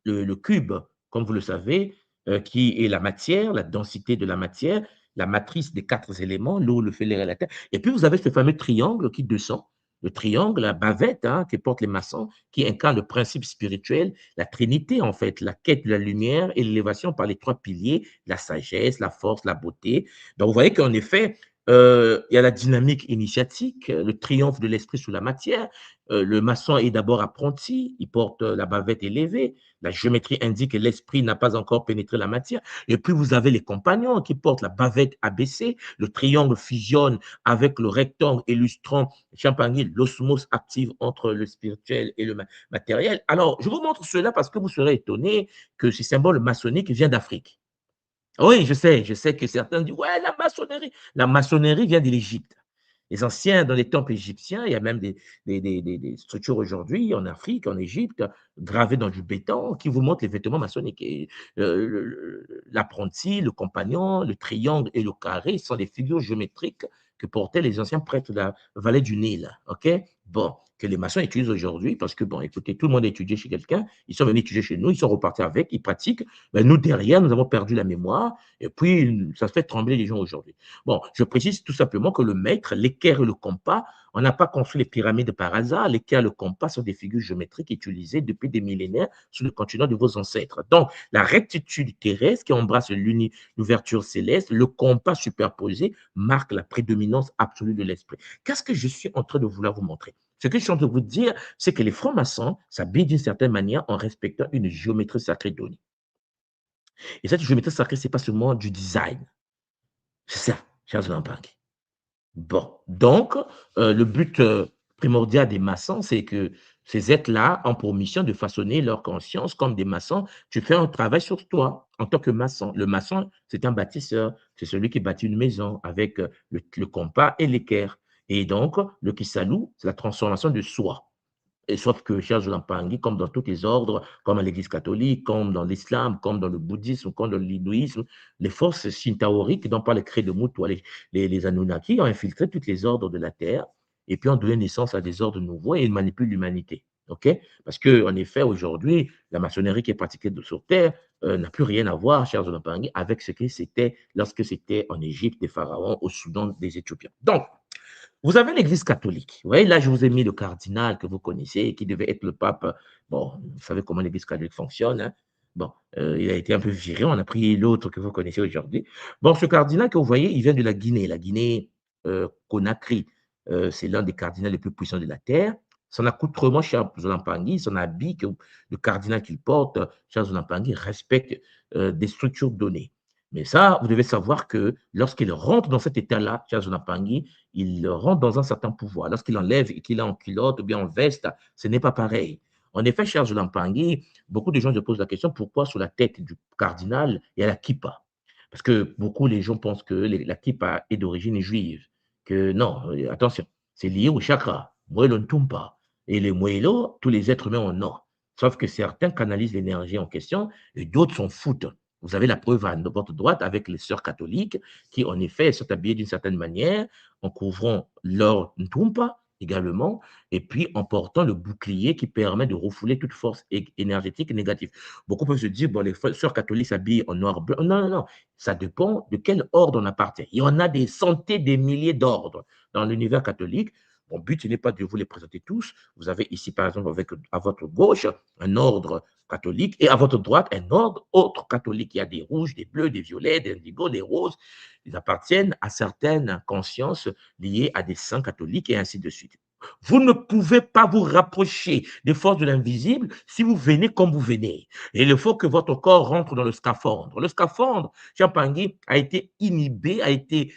le cube, comme vous le savez, qui est la matière, la densité de la matière, la matrice des quatre éléments, l'eau, le feu, l'air et la terre. Et puis, vous avez ce fameux triangle qui descend, le triangle, la bavette, hein, que portent les maçons, qui incarne le principe spirituel, la trinité, en fait, la quête de la lumière et l'élévation par les trois piliers, la sagesse, la force, la beauté. Donc, vous voyez qu'en effet, il y a la dynamique initiatique, le triomphe de l'esprit sous la matière. Le maçon est d'abord apprenti, il porte la bavette élevée. La géométrie indique que l'esprit n'a pas encore pénétré la matière. Et puis, vous avez les compagnons qui portent la bavette abaissée. Le triangle fusionne avec le rectangle illustrant Champagne, l'osmose active entre le spirituel et le matériel. Alors, je vous montre cela parce que vous serez étonnés que ce symbole maçonnique vient d'Afrique. Oui, je sais que certains disent, ouais, la maçonnerie. La maçonnerie vient de l'Égypte. Les anciens, dans les temples égyptiens, il y a même des structures aujourd'hui en Afrique, en Égypte, gravées dans du béton, qui vous montrent les vêtements maçonniques. L'apprenti, le compagnon, le triangle et le carré sont des figures géométriques que portaient les anciens prêtres de la vallée du Nil. OK? Bon, que les maçons utilisent aujourd'hui, parce que, bon, écoutez, tout le monde a étudié chez quelqu'un, ils sont venus étudier chez nous, ils sont repartis avec, ils pratiquent. Mais nous, derrière, nous avons perdu la mémoire, et puis ça fait trembler les gens aujourd'hui. Bon, je précise tout simplement que le maître, l'équerre et le compas, on n'a pas construit les pyramides par hasard. L'équerre et le compas sont des figures géométriques utilisées depuis des millénaires sur le continent de vos ancêtres. Donc, la rectitude terrestre qui embrasse l'ouverture céleste, le compas superposé marque la prédominance absolue de l'esprit. Qu'est-ce que je suis en train de vouloir vous montrer? Ce que je suis en train de vous dire, c'est que les francs-maçons s'habillent d'une certaine manière en respectant une géométrie sacrée donnée. Et cette géométrie sacrée, c'est pas seulement du design. C'est ça, chers Lampangue. Bon, donc, le but, primordial des maçons, c'est que ces êtres-là ont pour mission de façonner leur conscience comme des maçons. Tu fais un travail sur toi en tant que maçon. Le maçon, c'est un bâtisseur, c'est celui qui bâtit une maison avec, le compas et l'équerre et donc le kisalou, c'est la transformation de soi. Et sauf que cher Jolang comme dans tous les ordres, comme à l'Église catholique, comme dans l'islam, comme dans le bouddhisme, comme dans l'hindouisme, les forces shintaoriques, dont parle le de Mutua, les Anunnaki, ont infiltré tous les ordres de la Terre et puis ont donné naissance à des ordres nouveaux et ils manipulent l'humanité. OK? Parce que, en effet, aujourd'hui, la maçonnerie qui est pratiquée sur Terre n'a plus rien à voir, cher Jolang avec ce que c'était lorsque c'était en Égypte des pharaons, au Soudan des Éthiopiens. Donc, vous avez l'Église catholique. Vous voyez, là, je vous ai mis le cardinal que vous connaissez, qui devait être le pape. Bon, vous savez comment l'Église catholique fonctionne, hein. Bon, il a été un peu viré. On a pris l'autre que vous connaissez aujourd'hui. Bon, ce cardinal que vous voyez, il vient de la Guinée. La Guinée, Conakry, c'est l'un des cardinaux les plus puissants de la Terre. Son accoutrement, cher Zolampangui, son habit, le cardinal qu'il porte, cher Zolampangui, respecte des structures données. Mais ça, vous devez savoir que lorsqu'il rentre dans cet état-là, cher Zolampangui, il rentre dans un certain pouvoir. Lorsqu'il enlève et qu'il est en culotte ou bien en veste, ce n'est pas pareil. En effet, cher Zolampangui, beaucoup de gens se posent la question pourquoi sur la tête du cardinal, il y a la kippa. Parce que beaucoup les gens pensent que la kippa est d'origine juive. Que non, attention, c'est lié au chakra, Moelo Ntumpa. Et les Moelo, tous les êtres humains en ont. Sauf que certains canalisent l'énergie en question et d'autres s'en foutent. Vous avez la preuve à votre droite avec les sœurs catholiques qui, en effet, sont habillées d'une certaine manière en couvrant leur ntumpa également, et puis en portant le bouclier qui permet de refouler toute force énergétique négative. Beaucoup peuvent se dire, bon, les sœurs catholiques s'habillent en noir blanc. Non, non, non, ça dépend de quel ordre on appartient. Il y en a des centaines, des milliers d'ordres dans l'univers catholique. Mon but, ce n'est pas de vous les présenter tous. Vous avez ici, par exemple, avec, à votre gauche, un ordre catholique et à votre droite, un ordre autre catholique. Il y a des rouges, des bleus, des violets, des indigos, des roses. Ils appartiennent à certaines consciences liées à des saints catholiques et ainsi de suite. Vous ne pouvez pas vous rapprocher des forces de l'invisible si vous venez comme vous venez. Et il faut que votre corps rentre dans le scaphandre. Le scaphandre, Champangui, a été inhibé, a été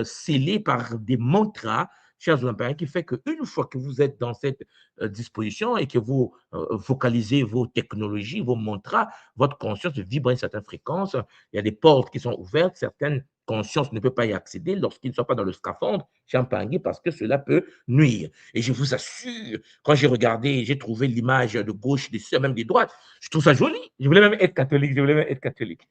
scellé par des mantras, chers Olympiens, qui fait qu'une fois que vous êtes dans cette disposition et que vous vocalisez vos technologies, vos mantras, votre conscience vibre à une certaine fréquence. Il y a des portes qui sont ouvertes, certaines consciences ne peuvent pas y accéder lorsqu'ils ne sont pas dans le scaphandre, Champangui, parce que cela peut nuire. Et je vous assure, quand j'ai regardé, j'ai trouvé l'image de gauche, des sœurs, même des droites, je trouve ça joli. Je voulais même être catholique, je voulais même être catholique.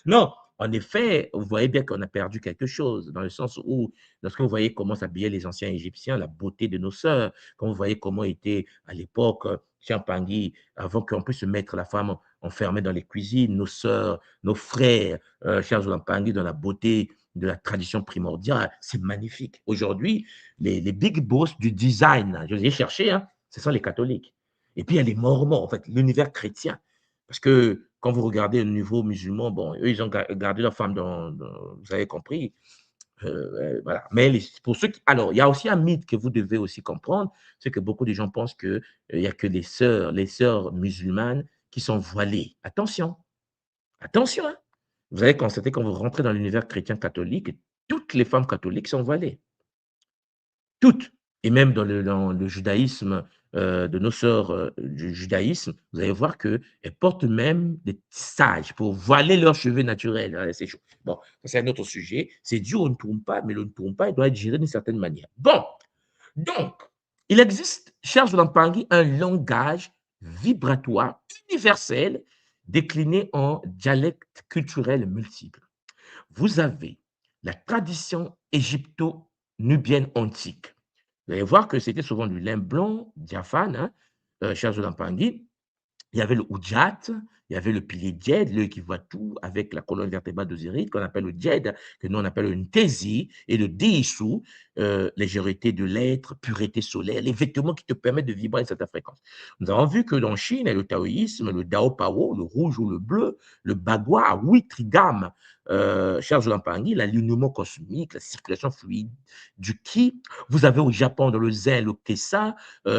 Non, en effet, vous voyez bien qu'on a perdu quelque chose, dans le sens où, lorsque vous voyez comment s'habillaient les anciens Égyptiens, la beauté de nos sœurs, quand vous voyez comment était à l'époque Champangui, avant qu'on puisse se mettre la femme enfermée dans les cuisines, nos sœurs, nos frères, chers Champangui, dans la beauté de la tradition primordiale, c'est magnifique. Aujourd'hui, les big boss du design, je les ai cherchés, hein, ce sont les catholiques. Et puis il y a les mormons, en fait, l'univers chrétien. Parce que quand vous regardez le niveau musulman, bon, eux, ils ont gardé leur femme vous avez compris. Voilà. Mais pour ceux qui, alors, il y a aussi un mythe que vous devez aussi comprendre, c'est que beaucoup de gens pensent qu'il n'y a que les sœurs musulmanes qui sont voilées. Attention, attention, hein. Vous allez constater quand vous rentrez dans l'univers chrétien catholique, toutes les femmes catholiques sont voilées. Toutes. Et même dans le judaïsme, de nos sœurs, du judaïsme, vous allez voir qu'elles portent même des tissages pour voiler leurs cheveux naturels. C'est chaud. Bon, ça c'est un autre sujet. C'est dû au Ntoumpa, mais le Ntoumpa, il doit être géré d'une certaine manière. Bon, donc, il existe, cher Zolampangui, un langage vibratoire universel décliné en dialectes culturels multiples. Vous avez la tradition égypto-nubienne antique. Vous allez voir que c'était souvent du lin blanc, diaphane, hein, chez Zolampangi. Il y avait le oudjat, Il y avait le pilier Djed, l'œil qui voit tout, avec la colonne vertébrale d'Osiris, qu'on appelle le Djed, que nous on appelle une Tési, et le Dissou, légèreté de l'être, pureté solaire, les vêtements qui te permettent de vibrer à cette fréquence. Nous avons vu que dans Chine, il y a le taoïsme, le Dao Pao, le rouge ou le bleu, le Bagua, oui, Trigame, Charles Lampangui, l'alignement cosmique, la circulation fluide du Ki. Vous avez au Japon, dans le Zen, le Kessa,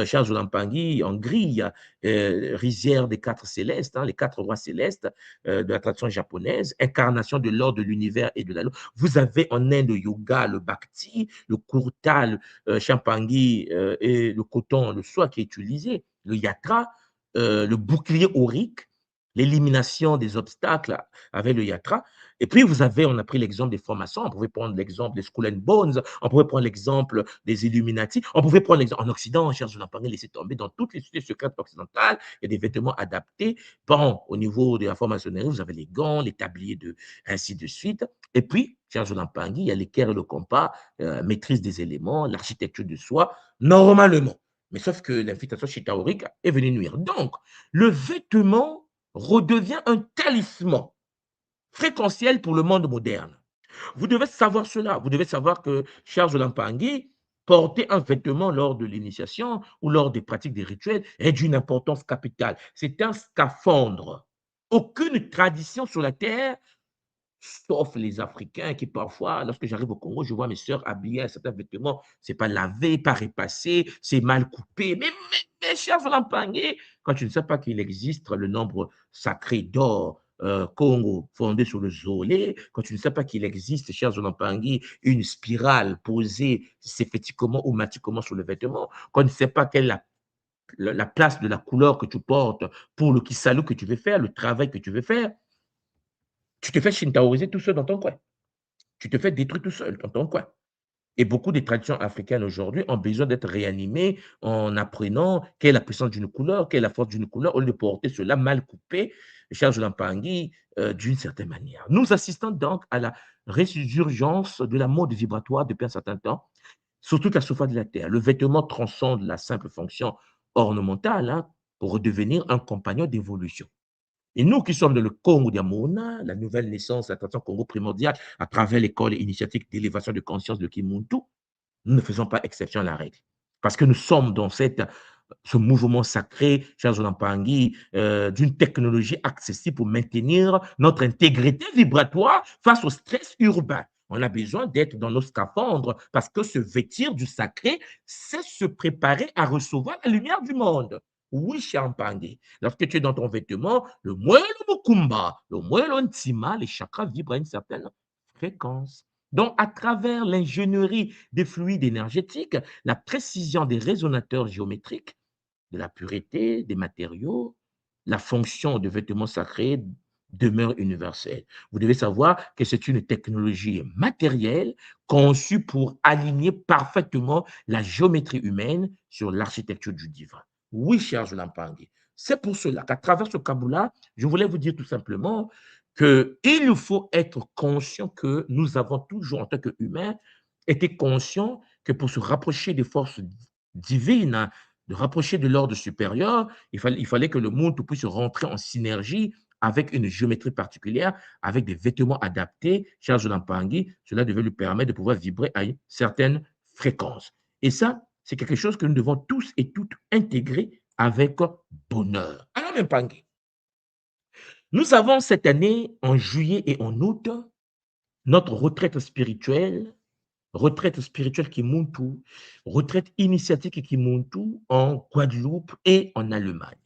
Charles Lampangui, en grille, rizière des quatre célestes, hein, les quatre rois célestes de la tradition japonaise, incarnation de l'ordre de l'univers et de la loi. Vous avez en Inde le yoga, le bhakti, le kurtal, Champangui et le coton, le soie qui est utilisé, le yatra, le bouclier aurique, l'élimination des obstacles avec le yatra. Et puis, vous avez, on a pris l'exemple des formations, on pouvait prendre l'exemple des Skull and Bones, on pouvait prendre l'exemple des Illuminati, on pouvait prendre l'exemple en Occident, cher Jonathan, laisser tomber dans toutes les sociétés secrètes occidentales, il y a des vêtements adaptés. Bon, au niveau de la franc-maçonnerie, vous avez les gants, les tabliers, ainsi de suite. Et puis, cher Jonathan, il y a l'équerre et le compas, maîtrise des éléments, l'architecture de soi, normalement. Mais sauf que l'invitation chitaorique est venue nuire. Donc, le vêtement redevient un talisman fréquentiel pour le monde moderne. Vous devez savoir cela. Vous devez savoir que Charles Lampangui, porter un vêtement lors de l'initiation ou lors des pratiques des rituels est d'une importance capitale. C'est un scaphandre. Aucune tradition sur la terre, sauf les Africains qui parfois, lorsque j'arrive au Congo, je vois mes sœurs habillées à certains vêtements, c'est pas lavé, pas repassé, c'est mal coupé. Mais cher Lampangui, quand tu ne sais pas qu'il existe le nombre sacré d'or Congo fondé sur le Zolé, quand tu ne sais pas qu'il existe, cher Lampangui, une spirale posée symphétiquement ou matiquement sur le vêtement, quand tu ne sais pas quelle est la place de la couleur que tu portes pour le kisalu que tu veux faire, le travail que tu veux faire, tu te fais shintaoiser tout seul dans ton coin. Tu te fais détruire tout seul dans ton coin. Et beaucoup des traditions africaines aujourd'hui ont besoin d'être réanimées en apprenant quelle est la puissance d'une couleur, quelle est la force d'une couleur, au lieu de porter cela mal coupé, Charles Lampangui, d'une certaine manière. Nous assistons donc à la résurgence de la mode vibratoire depuis un certain temps, sur toute la surface de la Terre. Le vêtement transcende la simple fonction ornementale, hein, pour redevenir un compagnon d'évolution. Et nous qui sommes dans le Congo d'Amona, la nouvelle naissance, la tradition Congo primordiale, à travers l'école initiatique d'élévation de conscience de Kimuntu, nous ne faisons pas exception à la règle. Parce que nous sommes dans ce mouvement sacré, cher Zolampangi, d'une technologie accessible pour maintenir notre intégrité vibratoire face au stress urbain. On a besoin d'être dans nos scaphandres parce que se vêtir du sacré, c'est se préparer à recevoir la lumière du monde. Oui, Champagne. Lorsque tu es dans ton vêtement, le moelle mukumba, le moelle ntima, les chakras vibrent à une certaine fréquence. Donc, à travers l'ingénierie des fluides énergétiques, la précision des résonateurs géométriques, de la pureté des matériaux, la fonction de vêtements sacrés demeure universelle. Vous devez savoir que c'est une technologie matérielle conçue pour aligner parfaitement la géométrie humaine sur l'architecture du divin. Oui, cher Lampangui, c'est pour cela qu'à travers ce Kaboula, je voulais vous dire tout simplement qu'il faut être conscient que nous avons toujours, en tant qu'humains, été conscients que pour se rapprocher des forces divines, hein, de rapprocher de l'ordre supérieur, il fallait que le monde puisse rentrer en synergie avec une géométrie particulière, avec des vêtements adaptés. Charles Lampangui, cela devait lui permettre de pouvoir vibrer à une certaine fréquence. Et ça, c'est quelque chose que nous devons tous et toutes intégrer avec bonheur. Alors, Lampangui, nous avons cette année, en juillet et en août, notre retraite spirituelle Kimuntu, retraite initiatique Kimuntu en Guadeloupe et en Allemagne.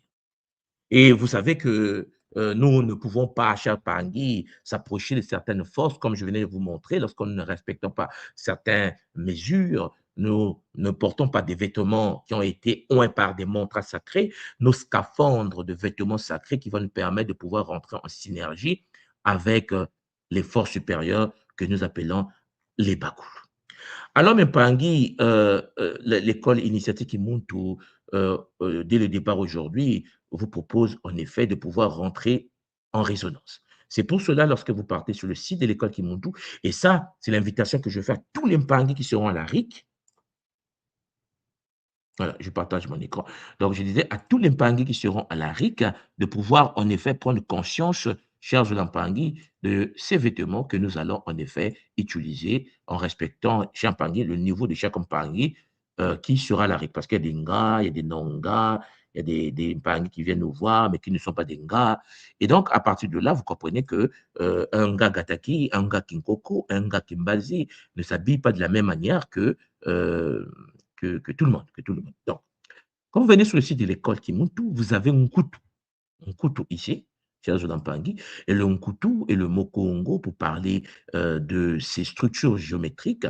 Et vous savez que nous ne pouvons pas, cher Pangui, s'approcher de certaines forces, comme je venais de vous montrer, lorsqu'on ne respecte pas certaines mesures. Nous ne portons pas des vêtements qui ont été oints par des mantras sacrés, nos scaphandres de vêtements sacrés qui vont nous permettre de pouvoir rentrer en synergie avec les forces supérieures que nous appelons les Bakou. Alors, Mpangi, l'école initiatique Imuntu, dès le départ aujourd'hui, vous propose en effet de pouvoir rentrer en résonance. C'est pour cela, lorsque vous partez sur le site de l'école Kimuntu, et ça, c'est l'invitation que je fais à tous les Mpangi qui seront à la RIC, Voilà, je partage mon écran. Donc, je disais à tous les Mpangui qui seront à la RIC de pouvoir en effet prendre conscience, chers Mpangui, de ces vêtements que nous allons en effet utiliser en respectant, cher Mpangui, le niveau de chaque Mpangui qui sera à la RIC. Parce qu'il y a des Nga, il y a des non-Nga, il y a des Mpangui qui viennent nous voir, mais qui ne sont pas des Nga. Et donc, à partir de là, vous comprenez que un Nga Gataki, un Nga Kinkoko, un Nga Kimbazi ne s'habille pas de la même manière euh, que tout le monde, que tout le monde. Donc, quand vous venez sur le site de l'école Kimuntu, vous avez un couteau ici, chers Pangui, et le Nkutu et le Mokongo pour parler de ces structures géométriques.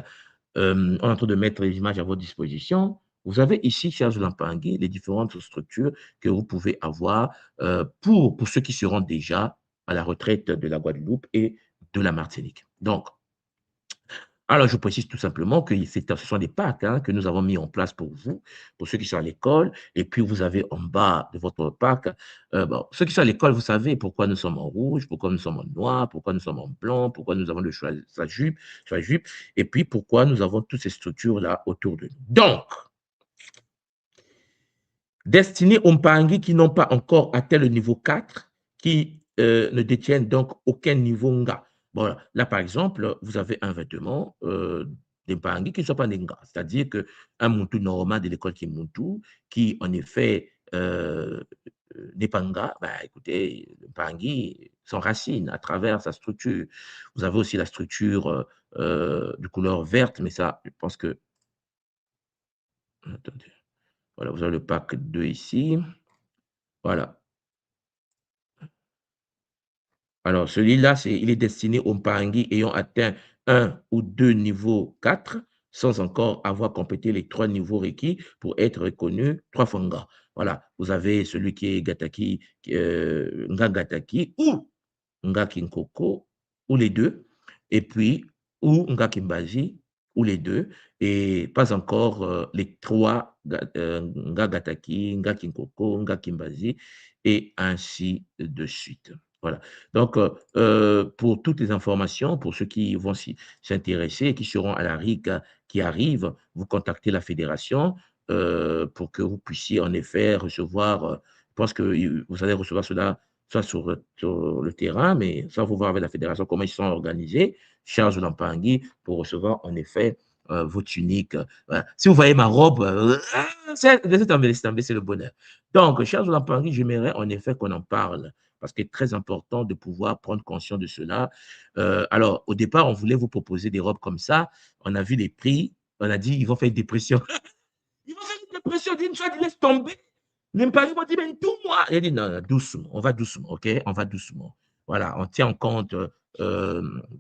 On est en train de mettre les images à votre disposition. Vous avez ici, chers Pangui, les différentes structures que vous pouvez avoir pour ceux qui seront déjà à la retraite de la Guadeloupe et de la Martinique. Donc, alors, je précise tout simplement que ce sont des packs hein, que nous avons mis en place pour vous, pour ceux qui sont à l'école. Et puis, vous avez en bas de votre pack, bon, ceux qui sont à l'école, vous savez pourquoi nous sommes en rouge, pourquoi nous sommes en noir, pourquoi nous sommes en blanc, pourquoi nous avons le choix de sa jupe, et puis pourquoi nous avons toutes ces structures-là autour de nous. Donc, destinés aux Mpangui qui n'ont pas encore atteint le niveau 4, qui ne détiennent donc aucun niveau Nga. Voilà. Là, par exemple, vous avez un vêtement des Mpangui qui ne sont pas des Nga, c'est-à-dire qu'un Muntu normal de l'école qui est Muntu, qui en effet n'est pas Nga, bah, écoutez, le Mpangui s'enracine à travers sa structure. Vous avez aussi la structure de couleur verte, mais ça, je pense que. Attendez. Voilà, vous avez le pack 2 ici. Voilà. Alors, celui-là, il est destiné aux Mpangui ayant atteint un ou deux niveaux 4, sans encore avoir complété les 3 niveaux requis pour être reconnu 3 fois Nga. Voilà, vous avez celui qui est Gataki, Nga Gataki ou Nga Kinkoko, ou les deux, et puis, ou Nga Kimbazi, ou les deux, et pas encore les 3 Nga Gataki, Nga Kinkoko, Nga Kimbazi, et ainsi de suite. Voilà. Donc, pour toutes les informations, pour ceux qui vont s'intéresser et qui seront à la RIC qui arrive, vous contactez la fédération pour que vous puissiez en effet recevoir, je pense que vous allez recevoir cela soit sur le terrain, mais ça, il faut voir avec la fédération comment ils sont organisés, charge de l'Ampangui pour recevoir en effet vos tuniques. Voilà. Si vous voyez ma robe, laissez tomber, c'est le bonheur. Donc, charge de l'Ampangui, j'aimerais en effet qu'on en parle parce qu'il est très important de pouvoir prendre conscience de cela. Alors, au départ, on voulait vous proposer des robes comme ça. On a vu les prix. On a dit, ils vont faire une dépression. Ils vont faire une dépression d'une fois, ils laissent tomber. Même pas, ils m'ont dit, mais tout moi. Il a dit, non, non, doucement, on va doucement, OK? On va doucement. Voilà, on tient en compte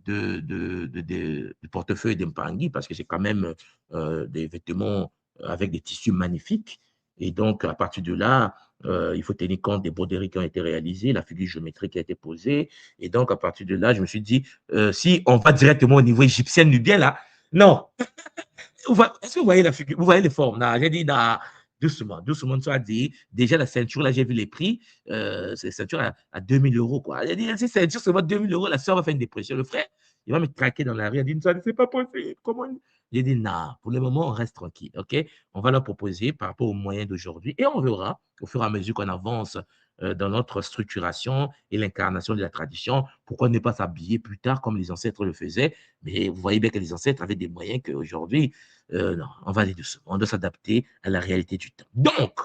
du portefeuille d'Empangui parce que c'est quand même des vêtements avec des tissus magnifiques. Et donc, à partir de là, il faut tenir compte des broderies qui ont été réalisées, la figure géométrique qui a été posée. Et donc, à partir de là, je me suis dit, si on va directement au niveau égyptien nubien, là, non. Est-ce que vous voyez la figure, vous voyez les formes? Non, j'ai dit, non, doucement, doucement, tu as dit. Déjà, la ceinture, là, j'ai vu les prix. C'est la ceinture à 2000 euros, quoi. J'ai dit, si ceinture, c'est 2000 euros, la soeur va faire une dépression. Le frère, il va me traquer dans la rue. Il dit, c'est pas possible. Comment? J'ai dit, non, pour le moment, on reste tranquille, OK? On va leur proposer par rapport aux moyens d'aujourd'hui et on verra au fur et à mesure qu'on avance dans notre structuration et l'incarnation de la tradition. Pourquoi ne pas s'habiller plus tard comme les ancêtres le faisaient? Mais vous voyez bien que les ancêtres avaient des moyens qu'aujourd'hui, non, on va aller doucement. On doit s'adapter à la réalité du temps. Donc,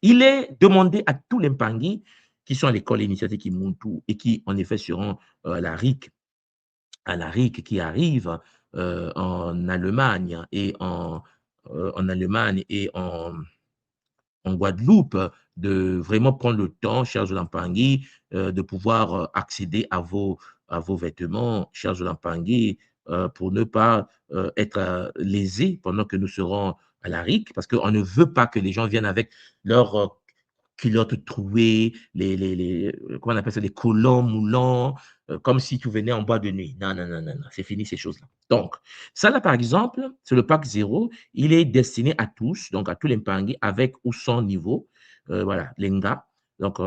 il est demandé à tous les Mpangui qui sont à l'école initiatique Kimuntu et qui, en effet, seront à la RIC qui arrive en Allemagne et en Allemagne et en Guadeloupe, de vraiment prendre le temps, cher Jolampangui, de pouvoir accéder à vos vêtements, cher Jolampangui, pour ne pas être lésés pendant que nous serons à la RIC, parce qu'on ne veut pas que les gens viennent avec leurs culottes trouées, comment on appelle ça, les collants moulants, comme si tu venais en boîte de nuit. Non, non, non, non, non, c'est fini ces choses-là. Donc, ça là, par exemple, c'est le pack 0, il est destiné à tous, donc à tous les Mpangui, avec ou sans niveau. Voilà, l'Enga. Donc,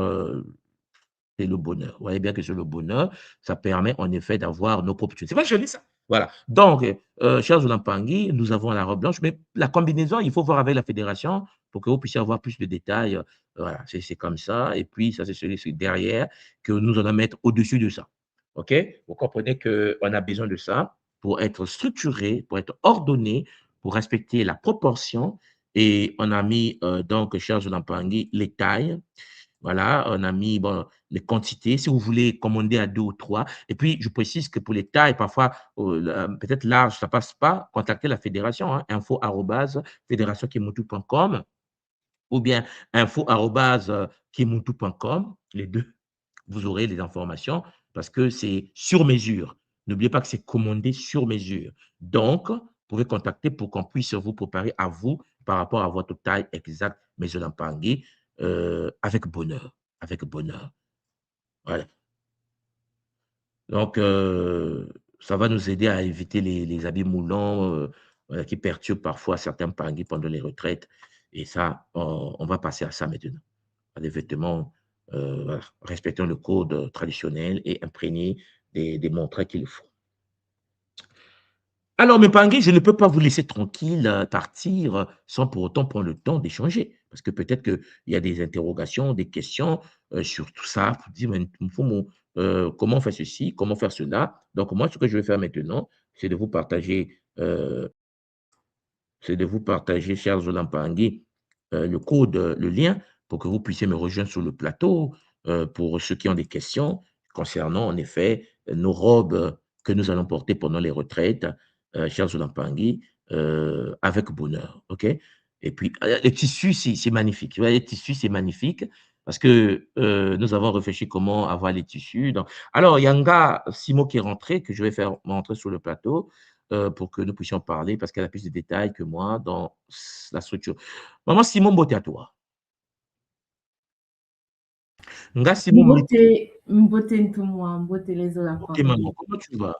c'est le bonheur. Vous voyez bien que c'est le bonheur. Ça permet en effet d'avoir nos propres tunes. C'est pas joli ça? Voilà. Donc, chers Mpangui, nous avons la robe blanche, mais la combinaison, il faut voir avec la fédération pour que vous puissiez avoir plus de détails. Voilà, c'est comme ça. Et puis, ça, c'est celui derrière que nous allons mettre au-dessus de ça. OK? Vous comprenez qu'on a besoin de ça pour être structuré, pour être ordonné, pour respecter la proportion. Et on a mis, donc, cher Zolampangi, les tailles. Voilà, on a mis bon, les quantités, si vous voulez commander à 2 ou 3. Et puis, je précise que pour les tailles, parfois, peut-être large, ça ne passe pas, contactez la fédération, hein, info@fédérationkimuntu.com ou bien info@kimuntu.com, les deux, vous aurez les informations parce que c'est sur mesure. N'oubliez pas que c'est commandé sur mesure. Donc, vous pouvez contacter pour qu'on puisse vous préparer à vous par rapport à votre taille exacte, Maison Lampangi, avec bonheur, avec bonheur. Voilà. Donc, ça va nous aider à éviter les habits moulants, voilà, qui perturbent parfois certains pangis pendant les retraites. Et ça, on va passer à ça maintenant. À des vêtements, voilà, respectant le code traditionnel et imprégnés des montres qu'il faut. Alors, mes Pingui, je ne peux pas vous laisser tranquille, partir, sans pour autant prendre le temps d'échanger. Parce que peut-être qu'il y a des interrogations, des questions, sur tout ça. Vous dites: «Mais Mfumu, comment on fait ceci? Comment faire cela?» Donc moi, ce que je vais faire maintenant, c'est de vous partager, chers Zolampangi, le code, le lien pour que vous puissiez me rejoindre sur le plateau, pour ceux qui ont des questions concernant en effet, nos robes, que nous allons porter pendant les retraites, chers Zolampangi, avec bonheur, OK? Et puis, les tissus, c'est magnifique. Tu vois, les tissus, c'est magnifique parce que, nous avons réfléchi comment avoir les tissus donc alors, il y a un gars, Simo, qui est rentré, que je vais faire rentrer sur le plateau pour que nous puissions parler parce qu'elle a plus de détails que moi dans la structure. Maman Simon, mbote à toi. Nga Simon Mliti. Mbote, Mbote Ntumwa, Mbote les Ok, maman, Olapangi. comment tu vas?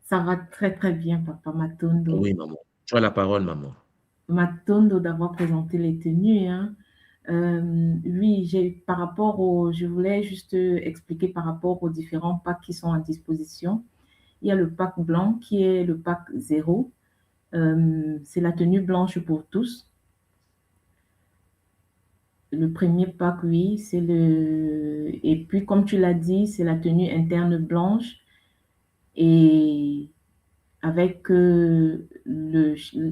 Ça va très très bien, Papa Matondo. Oui, maman. Tu as la parole, maman. Matondo d'avoir présenté les tenues, hein. Oui, par rapport je voulais juste expliquer par rapport aux différents packs qui sont à disposition. Il y a le pack blanc qui est le pack 0. C'est la tenue blanche pour tous. Le premier pack, oui, c'est le... Et puis, comme tu l'as dit, c'est la tenue interne blanche et avec le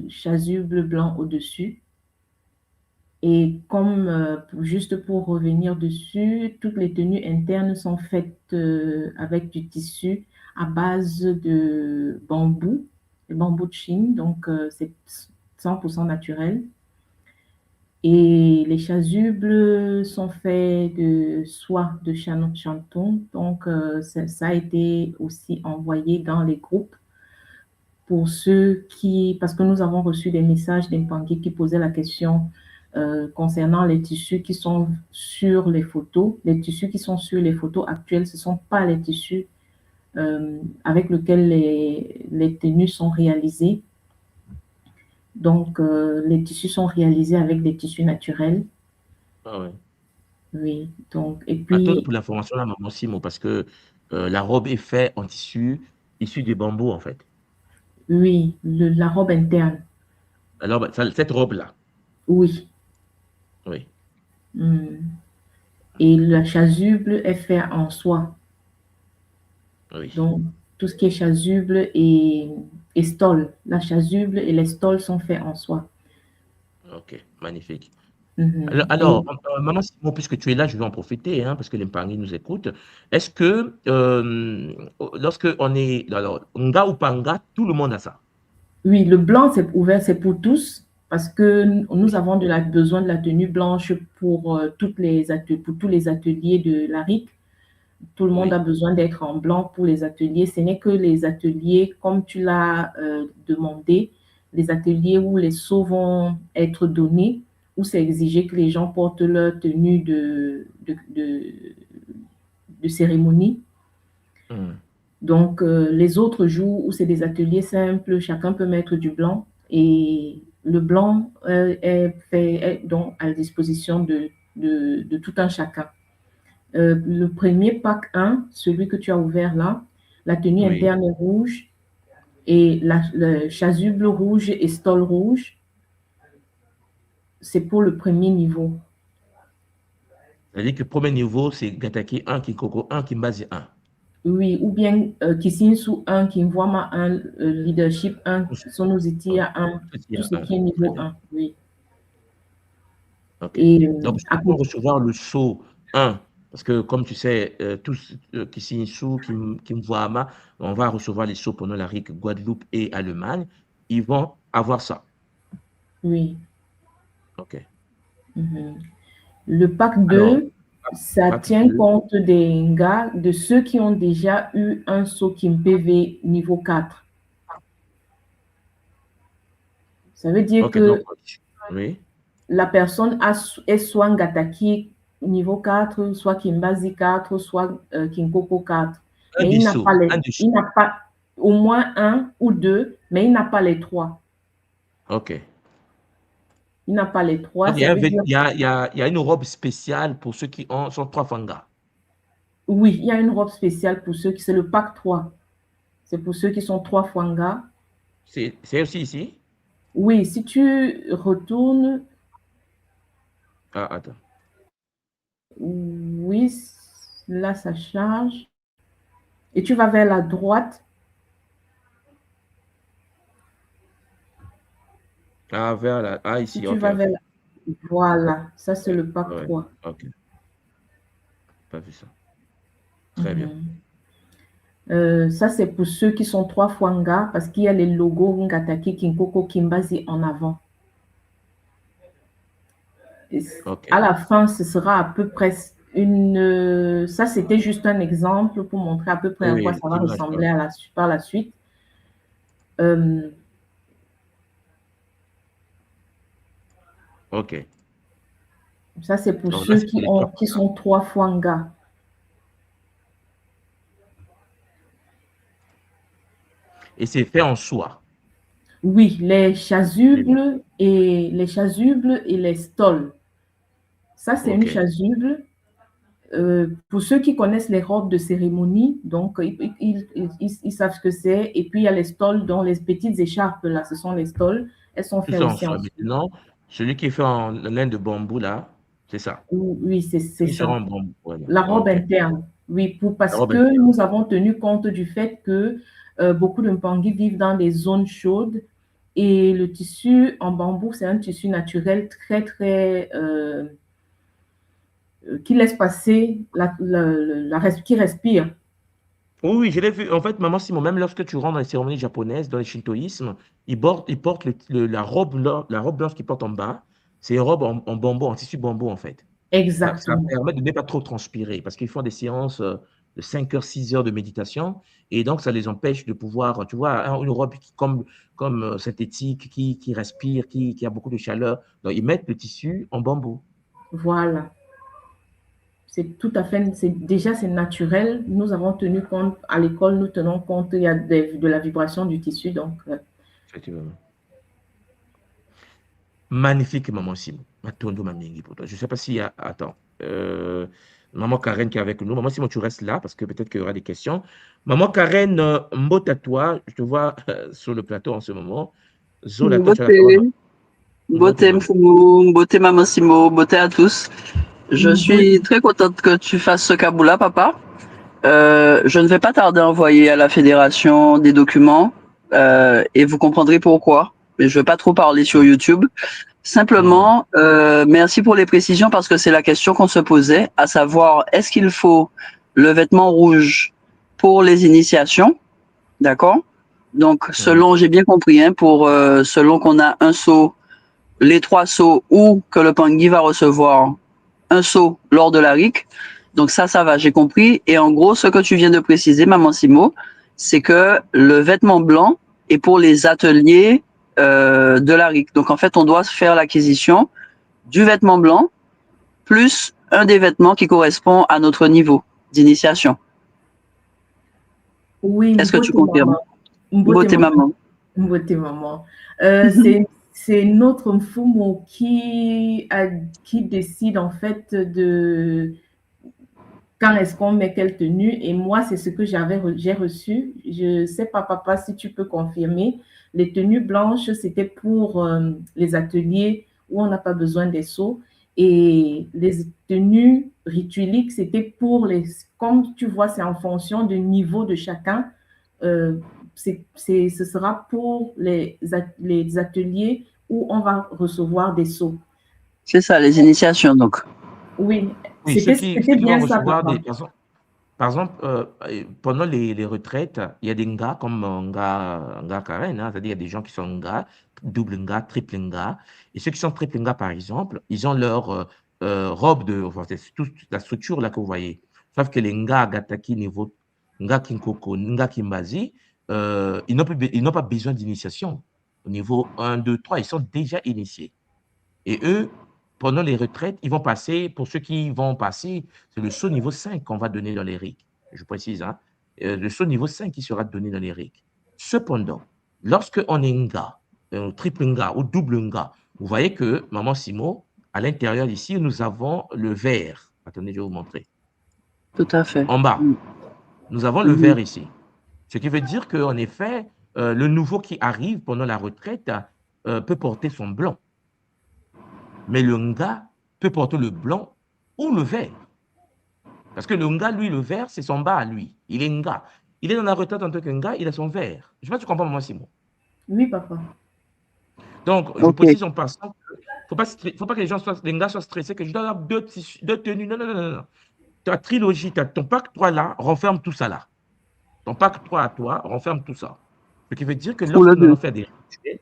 chasuble blanc au-dessus. Et comme, juste pour revenir dessus, toutes les tenues internes sont faites avec du tissu à base de bambou de Chine, donc c'est 100% naturel. Et les chasubles sont faits de soie de chanton, donc ça a été aussi envoyé dans les groupes pour ceux qui, parce que nous avons reçu des messages d'Impangi qui posaient la question concernant les tissus qui sont sur les photos. Les tissus qui sont sur les photos actuelles, ce ne sont pas les tissus avec lesquels les tenues sont réalisées. Donc, les tissus sont réalisés avec des tissus naturels. Ah ouais. Oui, donc, et Attends puis, pour l'information là, maman Simon, parce que la robe est faite en tissu issu du bambou, en fait. oui, la robe interne, Alors, bah, cette robe-là, oui. oui. Et la chasuble est fait en soie. Oui. Donc, tout ce qui est chasuble et stole. La chasuble et les stoles sont faits en soie. Ok, magnifique. Alors, Et maman Simon, puisque tu es là, je vais en profiter, hein, parce que l'épargne nous écoute. Est-ce que lorsque on est, alors, nga ou panga, tout le monde a ça? oui, le blanc, c'est ouvert, c'est pour tous, parce que nous Oui, avons besoin de la tenue blanche pour, pour tous les ateliers de la RIC. Tout le monde a oui. besoin d'être en blanc pour les ateliers. Ce n'est que les ateliers, comme tu l'as demandé, les ateliers où les sauts vont être donnés, où c'est exigé que les gens portent leur tenue de cérémonie. Hmm. Donc, les autres jours où c'est des ateliers simples, chacun peut mettre du blanc et le blanc est donc à la disposition de tout un chacun. Le premier pack 1, celui que tu as ouvert là, la tenue Oui, interne est rouge et le chasuble rouge et stole rouge. c'est pour le premier niveau. C'est-à-dire que le premier niveau, c'est Gataki 1, Kinkoko 1, Kimbazi 1. Oui, ou bien Kisinsu 1, Kimvwama 1, Leadership 1, Sonozitia 1, tout ce qui est niveau 1. Oui. Ok. Et Donc, ceux qui vont recevoir le saut 1, parce que comme tu sais, tous Kisinsu, Kimvwama, on va recevoir les sauts pendant la RIC Guadeloupe et Allemagne, ils vont avoir ça. Oui. Ok. Le pack 2, ça tient compte des gars, de ceux qui ont déjà eu un saut KimPV niveau 4. Ça veut dire que donc, oui. la personne est soit Ngataki niveau 4, soit Kimbazi 4, soit Kinkoko 4. Mais il n'a pas au moins un ou deux, mais il n'a pas les trois. Ok. Il n'a pas les trois. Donc, il y a une robe spéciale pour ceux qui sont 3 fangas. Oui, il y a une robe spéciale pour ceux qui... C'est le pack 3. C'est pour ceux qui sont 3 fangas. C'est aussi ici? Oui, si tu retournes... Ah, attends. Oui, là, ça charge. Et tu vas vers la droite. Ah, vers la... Ah, ici, si tu vas vers la... Voilà, ça, c'est le pack 3. Ok. Pas vu ça. Très bien. Ça, c'est pour ceux qui sont 3 Fwanga parce qu'il y a les logos Ngataki, Kinkoko, Kimbazi en avant. À la fin, ce sera à peu près une... Ça, c'était juste un exemple pour montrer à peu près à quoi ça va ressembler par la suite. Ok. Ça, c'est pour ceux qui sont 3 Fwanga. Et c'est fait en soie. Oui, les chasubles et les stoles. Ça, c'est une chasuble. Pour ceux qui connaissent les robes de cérémonie, donc ils savent ce que c'est. Et puis, il y a les stoles, dont les petites écharpes, là, ce sont les stoles. Elles sont faites aussi en soie. Maintenant, celui qui est fait en laine de bambou, là, c'est ça. Oui, c'est ça. En bambou, voilà. La robe interne. Oui, parce que nous avons tenu compte du fait que beaucoup de Mpangui vivent dans des zones chaudes et le tissu en bambou, c'est un tissu naturel très, très... qui laisse passer, qui respire. Oui, je l'ai vu. En fait, Maman Simon, même lorsque tu rentres dans les cérémonies japonaises, dans le shintoïsme, ils portent la robe blanche qu'ils portent en bas. C'est une robe en bambou, en tissu bambou, en fait. Ça Exactement. permet de ne pas trop transpirer parce qu'ils font des séances de 5 heures, 6 heures de méditation et donc ça les empêche de pouvoir, tu vois, une robe comme synthétique qui respire, qui a beaucoup de chaleur. Donc, ils mettent le tissu en bambou. Voilà. C'est tout à fait, déjà c'est naturel. Nous avons tenu compte, à l'école, nous tenons compte il y a de la vibration du tissu. Donc, effectivement. Magnifique, Maman Simon. Je ne sais pas s'il y a... Attends. Maman Karen qui est avec nous. Maman Simon, tu restes là parce que peut-être qu'il y aura des questions. Maman Karen, mbote à toi. Je te vois sur le plateau en ce moment. Zola, toi, tu as la parole. Beauté Mfumu, beauté Maman Simo, beauté à tous. Je suis très contente que tu fasses ce kaboula, papa. Je ne vais pas tarder à envoyer à la fédération des documents et vous comprendrez pourquoi. Mais je ne vais pas trop parler sur YouTube. Simplement, merci pour les précisions parce que c'est la question qu'on se posait, à savoir, est-ce qu'il faut le vêtement rouge pour les initiations? D'accord? Donc, selon, j'ai bien compris, hein, selon qu'on a un seau, les 3 seaux ou que le Pangui va recevoir un seau lors de la RIC. Donc ça va, j'ai compris. Et en gros, ce que tu viens de préciser, Maman Simo, c'est que le vêtement blanc est pour les ateliers de la RIC. Donc en fait, on doit faire l'acquisition du vêtement blanc plus un des vêtements qui correspond à notre niveau d'initiation. Oui, est-ce que tu confirmes? Beauté maman. Beauté maman. C'est notre Mfumo qui décide en fait de quand est-ce qu'on met quelle tenue. Et moi, c'est ce que j'ai reçu. Je ne sais pas, papa, si tu peux confirmer. Les tenues blanches, c'était pour les ateliers où on n'a pas besoin des seaux. Et les tenues ritueliques, c'était pour les... Comme tu vois, c'est en fonction du niveau de chacun. Ce sera pour les ateliers où on va recevoir des seaux. C'est ça, les initiations, donc. Oui, Oui, ceux c'était qui vont bien ça, recevoir papa. par exemple, pendant les retraites, il y a des ngas comme nga Karen, hein, c'est-à-dire il y a des gens qui sont nga, double nga, triple nga. Et ceux qui sont triple nga, par exemple, ils ont leur robe de... Enfin, c'est toute la structure là que vous voyez. Sauf que les nga Gataki, niveau nga Kinkoko, nga Kimbazi, ils n'ont pas besoin d'initiation. Au niveau 1, 2, 3, ils sont déjà initiés. Et eux, pendant les retraites, ils vont passer, pour ceux qui vont passer, c'est le saut niveau 5 qu'on va donner dans les RIC. Je précise, hein, le saut niveau 5 qui sera donné dans les RIC. Cependant, lorsque on est nga, triple nga ou double nga, vous voyez que, Maman Simo, à l'intérieur ici, nous avons le vert. Attendez, je vais vous montrer. Tout à fait. En bas, nous avons le vert ici. Ce qui veut dire qu'en effet, le nouveau qui arrive pendant la retraite peut porter son blanc. Mais le nga peut porter le blanc ou le vert. Parce que le nga, lui, le vert, c'est son bas à lui. Il est nga. Il est dans la retraite en tant que nga, il a son vert. Je ne sais pas si tu comprends, Maman Simon. Oui, papa. Donc, je précise en passant qu'il ne faut pas que les nga soient stressés, que je dois avoir deux tenues. Non, non, non, non. Ta trilogie, ton pack 3 là, renferme tout ça là. Ton pack 3 à toi, renferme tout ça. Ce qui veut dire que lorsque nous allons faire des rituels,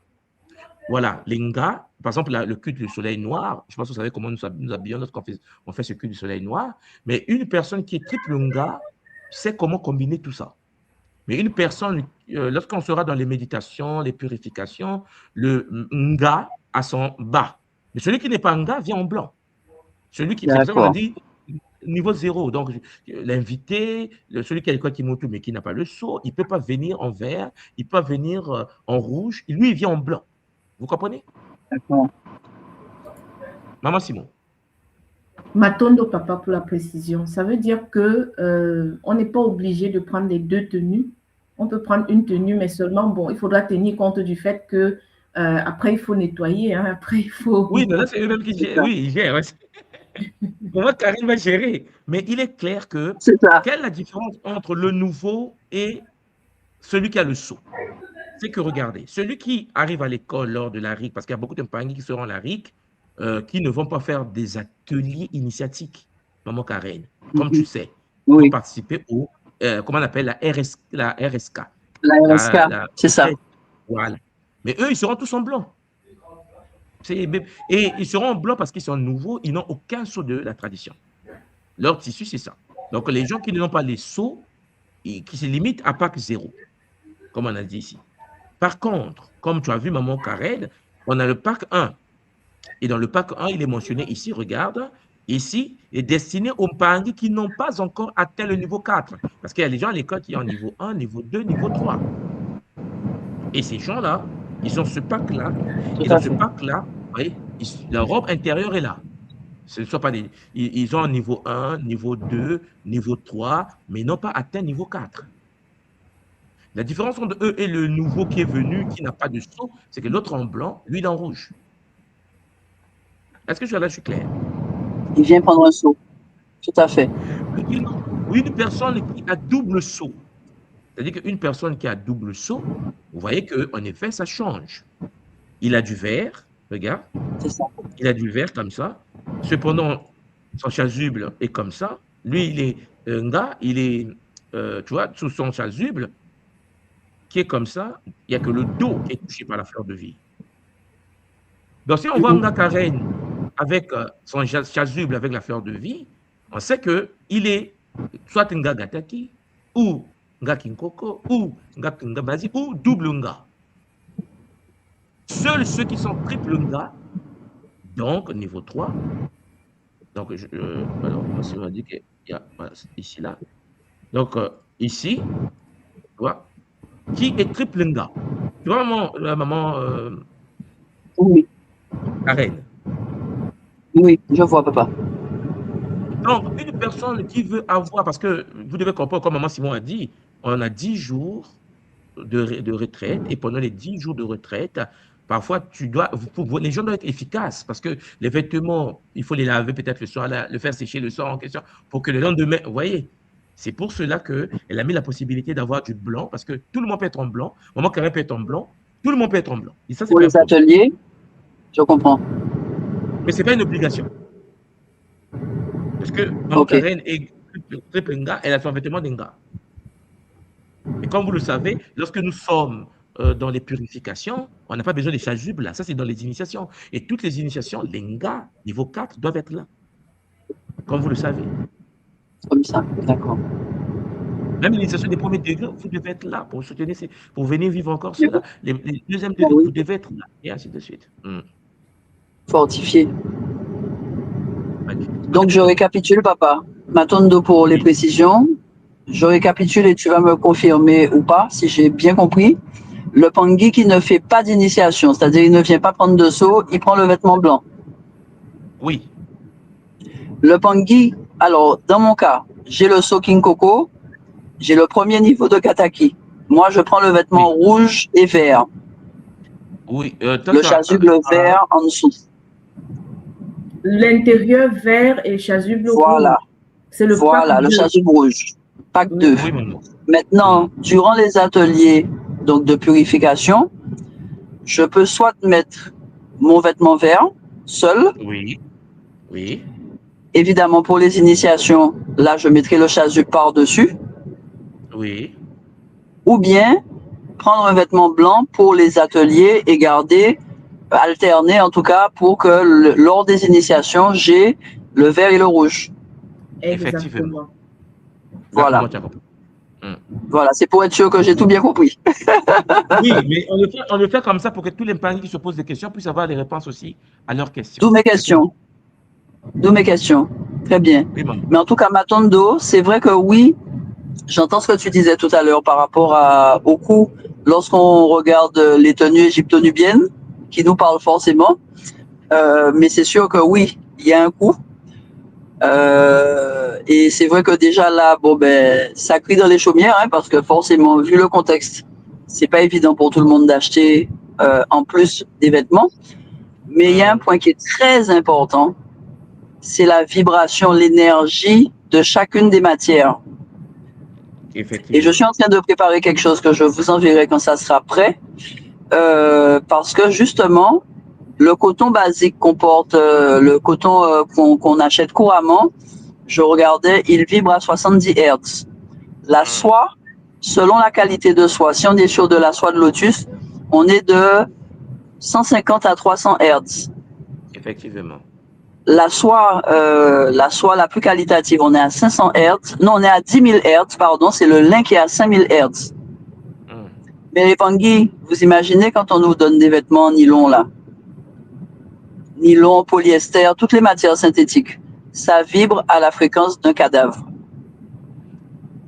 voilà, les nga, par exemple, le culte du soleil noir, je pense que vous savez comment nous habillons lorsqu'on fait ce culte du soleil noir, mais une personne qui est triple nga sait comment combiner tout ça. Mais une personne, lorsqu'on sera dans les méditations, les purifications, le nga a son bas. Mais celui qui n'est pas nga vient en blanc. Celui qui, c'est pour ça qu'on a dit niveau 0. Donc, l'invité, celui qui a l'école qui monte mais qui n'a pas le seau, il ne peut pas venir en vert, il peut pas venir en rouge, lui, il vient en blanc. Vous comprenez? D'accord. Maman Simon. Matondo, papa, pour la précision. Ça veut dire que on n'est pas obligé de prendre les deux tenues. On peut prendre une tenue, mais seulement, bon, il faudra tenir compte du fait que après, il faut nettoyer. Hein, après, il faut... Oui, non, là, c'est eux-mêmes qui gèrent. Oui, ils gèrent. Pour moi, Karine va gérer. Mais il est clair que quelle est la différence entre le nouveau et celui qui a le seau? C'est que, regardez, celui qui arrive à l'école lors de la RIC, parce qu'il y a beaucoup de parents qui seront à la RIC, qui ne vont pas faire des ateliers initiatiques, Maman Karen, comme tu sais, ils vont participer au, comment on appelle, la RSK. La RSK, c'est ça. Voilà. Mais eux, ils seront tous en blanc. Et ils seront en blanc parce qu'ils sont nouveaux, ils n'ont aucun sceau de la tradition. Leur tissu, c'est ça. Donc, les gens qui n'ont pas les sceaux, qui se limitent à PAC 0, comme on a dit ici. Par contre, comme tu as vu, Maman Karen, on a le PAC 1. Et dans le PAC 1, il est mentionné ici, regarde, ici, est destiné aux parents qui n'ont pas encore atteint le niveau 4. Parce qu'il y a des gens à l'école qui sont en niveau 1, niveau 2, niveau 3. Et ces gens-là, ils ont ce PAC-là. Et dans ce PAC-là, leur robe intérieure est là. Ce ne sont pas ils ont un niveau 1, niveau 2, niveau 3, mais ils n'ont pas atteint niveau 4. La différence entre eux et le nouveau qui est venu, qui n'a pas de sceau, c'est que l'autre en blanc, lui, il est en rouge. Est-ce que je suis clair? Il vient prendre un sceau. Tout à fait. Une personne qui a double sceau, c'est-à-dire qu'une personne qui a double sceau, vous voyez qu'en effet, ça change. Il a du vert, regarde. C'est ça. Il a du vert comme ça. Cependant, son chasuble est comme ça. Lui, il est nga, il est, tu vois, sous son chasuble, qui est comme ça, il n'y a que le dos qui est touché par la fleur de vie. Donc, si on voit nga Karen avec son chasuble avec la fleur de vie, on sait qu'il est soit nga Gataki, ou nga Kinkoko, ou nga Kingabazi, ou double nga. Seuls ceux qui sont triple nga, donc niveau 3, donc alors, on va dire qu'il y a ici, là. Donc, ici, tu vois, qui est triple nga. Tu vois, maman oui. Karen. Oui, je vois, papa. Donc, une personne qui veut avoir, parce que vous devez comprendre, comme Maman Simon a dit, on a 10 jours de retraite, et pendant les 10 jours de retraite, Parfois, les gens doivent être efficaces parce que les vêtements, il faut les laver peut-être le soir, le faire sécher le soir en question pour que le lendemain, vous voyez, c'est pour cela qu'elle a mis la possibilité d'avoir du blanc parce que tout le monde peut être en blanc, maman Karen peut être en blanc, tout le monde peut être en blanc. Et ça, c'est Pour pas un les problème. ateliers, je comprends. Mais ce n'est pas une obligation. Parce que maman Ok. Karen est triple nga, elle a son vêtement d'enga. Et comme vous le savez, lorsque nous sommes dans les purifications, on n'a pas besoin des chasubles là. Ça, c'est dans les initiations. Et toutes les initiations, les nga, niveau 4, doivent être là. Comme vous le savez. Comme ça, d'accord. Même l'initiation des premiers degrés, vous devez être là pour soutenir, pour venir vivre encore cela. Les deuxièmes Ah degrés, oui, vous devez être là. Et ainsi de suite. fortifié. Magnifique. Donc, je récapitule, papa. Matondo pour les Oui. précisions. Je récapitule et tu vas me confirmer ou pas, si j'ai bien compris. Le Pangui qui ne fait pas d'initiation, c'est-à-dire il ne vient pas prendre de seau, il prend le vêtement blanc. Oui. Le Pangui, alors, dans mon cas, j'ai le seau King Coco, j'ai le premier niveau de Kataki. Moi, je prends le vêtement Oui. rouge et vert. Oui. Le chasuble vert en dessous. L'intérieur vert et chasuble Voilà. rouge. C'est le Voilà, pack le 2. chasuble rouge. Pack Oui. 2. Oui, maman. Maintenant, durant les ateliers donc, de purification, je peux soit mettre mon vêtement vert seul. Oui. Oui. Évidemment, pour les initiations, là, je mettrai le chasuble par-dessus. Oui. Ou bien prendre un vêtement blanc pour les ateliers et garder, alterner en tout cas, pour que lors des initiations, j'ai le vert et le rouge. Effectivement. Exactement. Là, Voilà. maman, tu as compris. Voilà, c'est pour être sûr que j'ai tout bien compris. Oui, mais on le fait comme ça pour que tous les parents qui se posent des questions puissent avoir des réponses aussi à leurs questions. D'où mes questions. D'où mes questions. Très bien. Oui, maman. Mais en tout cas, Matondo, c'est vrai que oui, j'entends ce que tu disais tout à l'heure par rapport au coût lorsqu'on regarde les tenues égypto-nubiennes, qui nous parlent forcément. Mais c'est sûr que oui, il y a un coût. Et c'est vrai que déjà là, bon ben, ça crie dans les chaumières, hein, parce que forcément, vu le contexte, c'est pas évident pour tout le monde d'acheter en plus des vêtements. Mais il y a un point qui est très important, c'est la vibration, l'énergie de chacune des matières. Et je suis en train de préparer quelque chose que je vous enverrai quand ça sera prêt, parce que justement, le coton basique qu'on porte, le coton qu'on achète couramment, je regardais, il vibre à 70 Hz. La soie, selon la qualité de soie, si on est sur de la soie de lotus, on est de 150 à 300 Hz. Effectivement. La soie la plus qualitative, on est à 500 Hz. Non, on est à 10 000 Hz, pardon. C'est le lin qui est à 5 000 Hz. Mais les Pangui, vous imaginez quand on nous donne des vêtements en nylon, là. Nylon, polyester, toutes les matières synthétiques. Ça vibre à la fréquence d'un cadavre.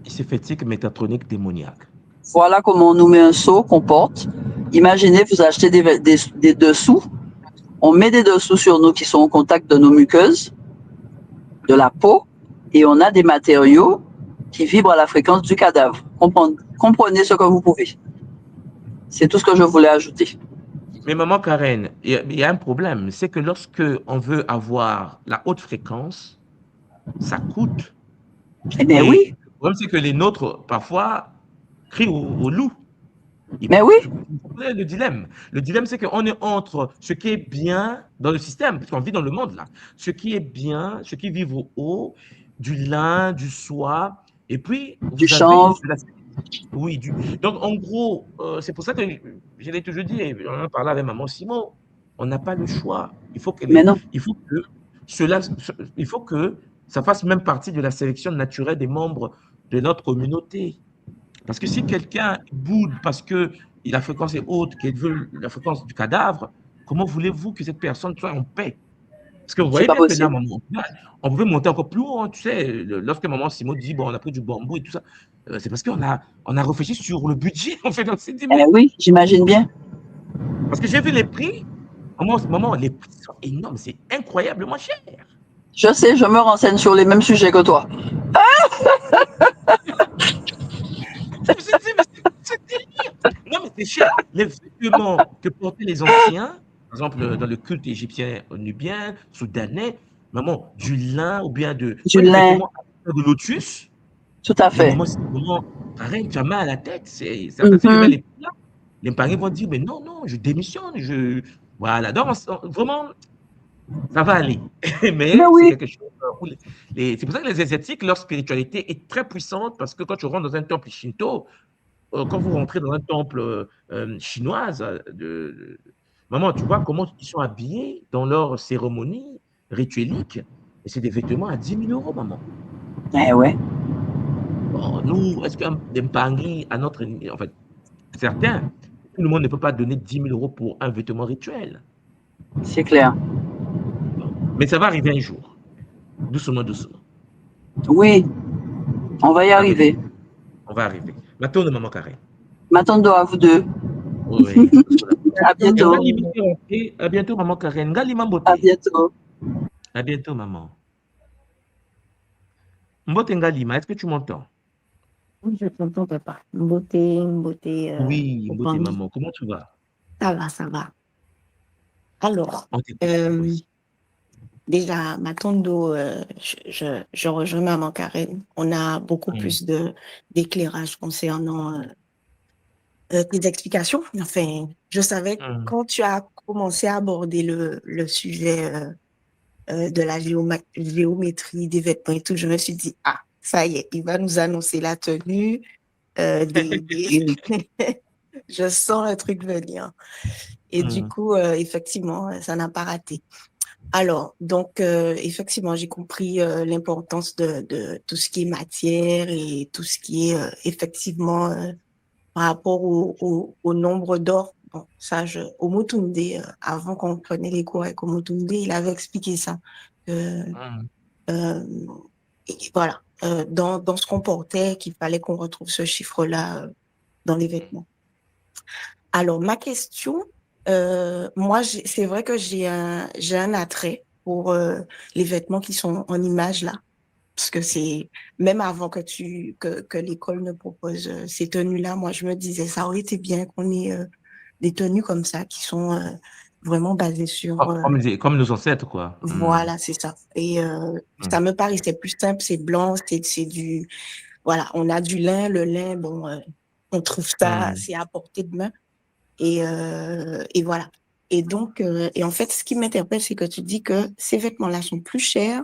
C'est fatigue métatronique démoniaque. Voilà comment on nous met un seau qu'on porte. Imaginez, vous achetez des dessous. On met des dessous sur nous qui sont en contact de nos muqueuses, de la peau, et on a des matériaux qui vibrent à la fréquence du cadavre. Comprenez ce que vous pouvez. C'est tout ce que je voulais ajouter. Mais maman Karen, il y a un problème. C'est que lorsque on veut avoir la haute fréquence, ça coûte. Eh bien oui. Le problème, c'est que les nôtres, parfois, crient au loup. Mais oui. Le dilemme. Le dilemme, c'est qu'on est entre ce qui est bien dans le système, parce qu'on vit dans le monde là, ce qui est bien, ce qui vibre au haut, du lin, du soie, et puis du chanvre. Oui, donc en gros, c'est pour ça que je l'ai toujours dit, et on en parlait avec maman Simon, on n'a pas le choix. Il faut que ça fasse même partie de la sélection naturelle des membres de notre communauté. Parce que si quelqu'un boude parce que la fréquence est haute, qu'elle veut la fréquence du cadavre, comment voulez-vous que cette personne soit en paix? Parce que vous voyez bien que là, on pouvait monter encore plus haut. Hein, tu sais, lorsque maman Simon dit, bon, on a pris du bambou et tout ça, c'est parce qu'on a réfléchi sur le budget. On fait, donc, oui, j'imagine bien. Parce que j'ai vu les prix. Maman, les prix sont énormes. C'est incroyablement cher. Je sais, je me renseigne sur les mêmes sujets que toi. C'est délire. Non, mais c'est cher. Les vêtements que portaient les anciens, par exemple, dans le culte égyptien, nubien, soudanais, maman, du lin ou bien Du pas des lin, vêtements de lotus, tout à mais fait. maman, c'est vraiment, pareil, tu as mal à la tête. Certains, si je mets Mhm. les là, les parents vont dire, mais non, non, je démissionne. Voilà. Donc, vraiment, ça va aller. Ben Mais c'est oui, quelque chose où c'est pour ça que les Asiatiques, leur spiritualité est très puissante parce que quand tu rentres dans un temple shinto, quand vous rentrez dans un temple chinoise, maman, tu vois comment ils sont habillés dans leur cérémonie rituelique. Et c'est des vêtements à 10 000 euros, maman. eh ouais, Bon, nous, est-ce qu'un des Mpangui, à notre, en fait, certains, tout le monde ne peut pas donner 10 000 euros pour un vêtement rituel. c'est clair. Bon. Mais ça va arriver un jour. Doucement, doucement. Oui, on va y Ça va arriver. arriver. On va arriver. Maintenant, de maman Karen. M'attendons à vous deux. Oui. À bientôt. Ngali Mité, à bientôt, maman Karen. Ngali À Mambote. bientôt. À bientôt, maman. Mbote Ngalima, est-ce que tu m'entends? Oui, je t'entends, papa. Beauté, Oui, au Mbote, Bangui. maman. Comment tu vas? Ça va, ça va. Alors, On t'écoute. euh, Oui. déjà, ma tondo, je rejoins maman Karen. On a beaucoup Mm. plus d'éclairage concernant tes explications. Enfin, je savais que Mm. quand tu as commencé à aborder le sujet de la géométrie des vêtements et tout, je me suis dit, ah, ça y est, il va nous annoncer la tenue. Je sens un truc venir. Et du Mm. coup, effectivement, ça n'a pas raté. Alors, donc, effectivement, j'ai compris l'importance de tout ce qui est matière et tout ce qui est effectivement par rapport au nombre d'or. Bon, ça, Omotunde, avant qu'on prenne les cours avec Omotunde, il avait expliqué ça. Mm. Euh, et voilà, dans ce qu'on portait, qu'il fallait qu'on retrouve ce chiffre-là dans les vêtements. Alors, ma question, moi, c'est vrai que j'ai un attrait pour les vêtements qui sont en image là, parce que c'est même avant que l'école ne propose ces tenues-là, moi, je me disais, ça aurait été bien qu'on ait des tenues comme ça qui sont vraiment basées sur, Comme nos ancêtres, quoi. Mm. voilà, c'est ça. Et Mm. ça me paraissait plus simple, c'est blanc, c'est du, voilà, on a du lin, le lin, bon, on trouve ça, Mm. c'est à portée de main. Et voilà. Et donc, et en fait, ce qui m'interpelle, c'est que tu dis que ces vêtements-là sont plus chers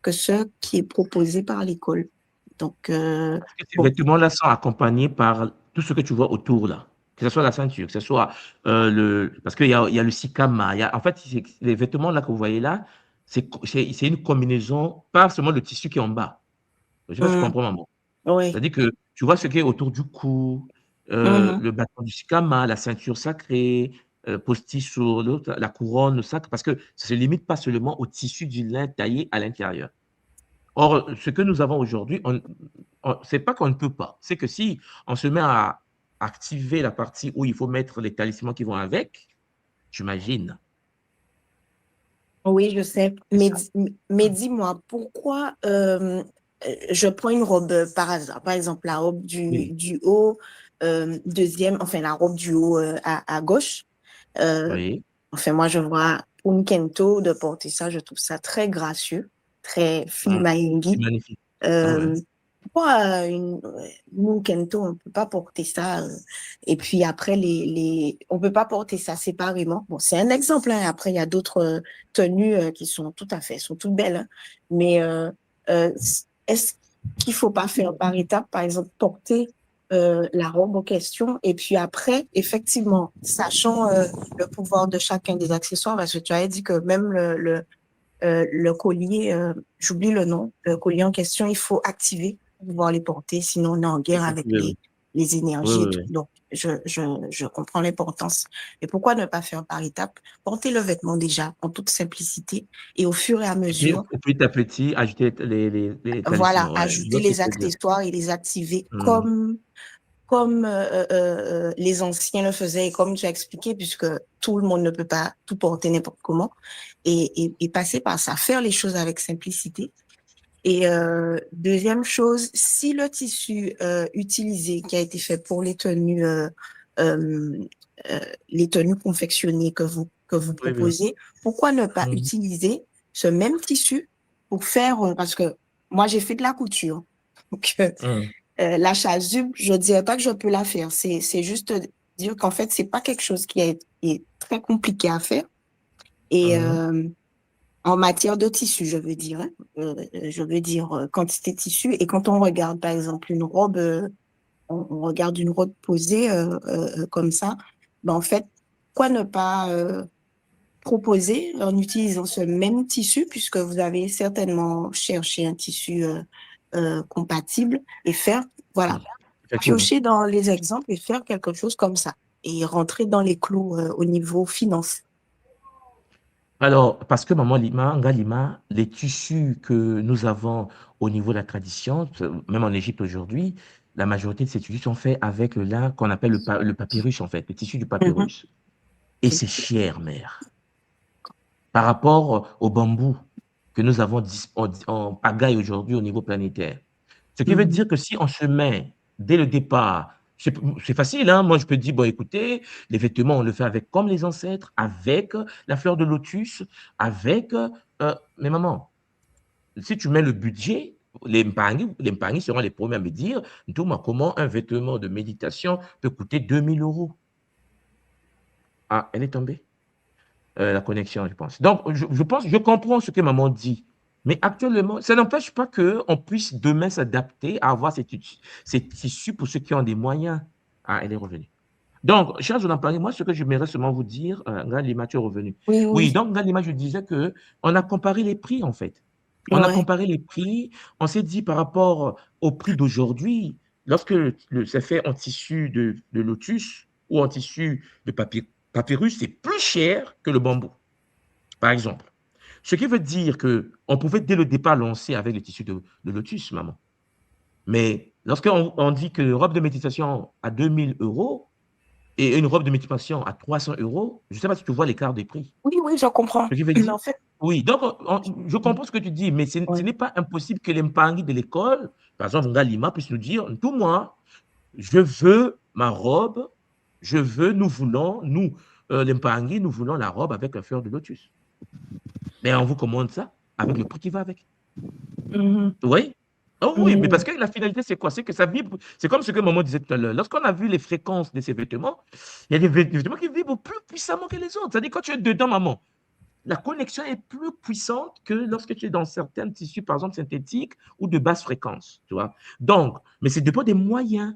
que ceux qui est proposé par l'école. Donc, Parce que ces bon, vêtements-là sont accompagnés par tout ce que tu vois autour, là. Que ce soit la ceinture, que ce soit parce qu'il y a le sikama. En fait, les vêtements-là que vous voyez là, c'est une combinaison, pas seulement le tissu qui est en bas. Je ne sais pas si tu comprends, maman. ouais. C'est-à-dire que tu vois ce qui est autour du cou, Mhm. le bâton du sikama, la ceinture sacrée, postiche sur l'autre, la couronne sacrée, parce que ça ne se limite pas seulement au tissu du lin taillé à l'intérieur. Or, ce que nous avons aujourd'hui, c'est pas qu'on ne peut pas, c'est que si on se met à activer la partie où il faut mettre les talismans qui vont avec, j'imagine. Oui, je sais. C'est Mais, ça. mais dis-moi, pourquoi je prends une robe par hasard, par exemple la robe Oui, du haut, deuxième, enfin la robe du haut à gauche. Euh, oui, Enfin, moi, je vois une Kento de porter ça, je trouve ça très gracieux, très c'est filimaïngi. magnifique. Ah ouais. Euh, Pourquoi une Kento, on peut pas porter ça et puis après, on peut pas porter ça séparément. Bon, c'est un exemple, hein. Après, il y a d'autres tenues qui sont tout à fait, sont toutes belles, hein. Mais euh, est-ce qu'il faut pas faire par étapes, par exemple, porter la robe en question et puis après, effectivement, sachant le pouvoir de chacun des accessoires, parce que tu avais dit que même le collier, j'oublie le nom, le collier en question, il faut activer pour pouvoir les porter, sinon on est en Il guerre faut avec activer, oui. les Oui, énergies et oui, tout. oui. Donc, je comprends l'importance. Et pourquoi ne pas faire par étapes? Porter le vêtement déjà en toute simplicité et au fur et à Et puis, mesure, petit à petit, ajouter les voilà, talismans. Ouais. Je ajouter vois ce que les tu veux dire. accessoires et les activer Hmm. comme les anciens le faisaient et comme tu as expliqué, puisque tout le monde ne peut pas tout porter n'importe comment, et passer par ça, faire les choses avec simplicité. Et deuxième chose, si le tissu utilisé qui a été fait pour les tenues euh, les tenues confectionnées que vous Oui, oui. proposez, pourquoi ne pas Mhm. utiliser ce même tissu pour faire, parce que moi j'ai fait de la couture, donc Mhm. la chasuble, je dirais pas que je peux la faire, c'est juste dire qu'en fait c'est pas quelque chose qui est très compliqué à faire et Mhm. en matière de tissu, je veux dire, hein, je veux dire quantité de tissu, et quand on regarde par exemple une robe, on regarde une robe posée comme ça, ben en fait, pourquoi ne pas proposer en utilisant ce même tissu, puisque vous avez certainement cherché un tissu compatible, et faire, voilà, Effectivement. piocher dans les exemples et faire quelque chose comme ça, et rentrer dans les clous au niveau finance. Alors, parce que Maman Lima, Nga Lima, les tissus que nous avons au niveau de la tradition, même en Égypte aujourd'hui, la majorité de ces tissus sont faits avec le lin qu'on appelle le papyrus, en fait, le tissu du Mhm. papyrus. Et c'est cher, mère. Par rapport au bambou que nous avons en pagaille aujourd'hui au niveau planétaire. Ce qui veut Mhm. dire que si on se met dès le départ, c'est facile, hein? Moi je peux dire, bon écoutez, les vêtements on le fait avec comme les ancêtres, avec la fleur de lotus, avec, mais maman, si tu mets le budget, les Mpangi seront les premiers à me dire, Ntouma, comment un vêtement de méditation peut coûter 2 000 euros? Ah, elle est tombée. La connexion, je pense. Donc, je comprends ce que maman dit. Mais actuellement, ça n'empêche pas qu'on puisse demain s'adapter à avoir ces tissus pour ceux qui ont des moyens. Ah, elle est revenue. Donc, chers Jonathan, moi, ce que j'aimerais seulement vous dire, Ngalima, tu es revenu. Oui, Oui, oui, donc, Ngalima, je disais que on a comparé les prix, en fait. On a ouais. comparé les prix. On s'est dit par rapport au prix d'aujourd'hui, lorsque c'est fait en tissu de lotus ou en tissu de papyrus, c'est plus cher que le bambou, par exemple. Ce qui veut dire qu'on pouvait dès le départ lancer avec le tissu de lotus, maman. Mais lorsqu'on dit que robe de méditation à 2 000 euros, et une robe de méditation à 300 euros, je ne sais pas si tu vois l'écart des prix. Oui, oui, je comprends. Ce qui veut Mais dire, en fait, oui, donc je comprends ce que tu dis, mais ce ouais. n'est pas impossible que les mpangi de l'école, par exemple, Ngalima, puisse nous dire, tout moi, je veux ma robe, nous voulons, nous, les mpangi, nous voulons la robe avec la fleur de lotus. Mais on vous commande ça avec le prix qui va avec. Mhm. Oui. Oh oui, mais Mhm. parce que la finalité, c'est quoi? C'est que ça vibre. C'est comme ce que maman disait tout à l'heure. Lorsqu'on a vu les fréquences de ces vêtements, il y a des vêtements qui vibrent plus puissamment que les autres. C'est-à-dire, quand tu es dedans, maman, la connexion est plus puissante que lorsque tu es dans certains tissus, par exemple, synthétiques ou de basse fréquence. Tu vois? Donc, mais c'est dépend des moyens.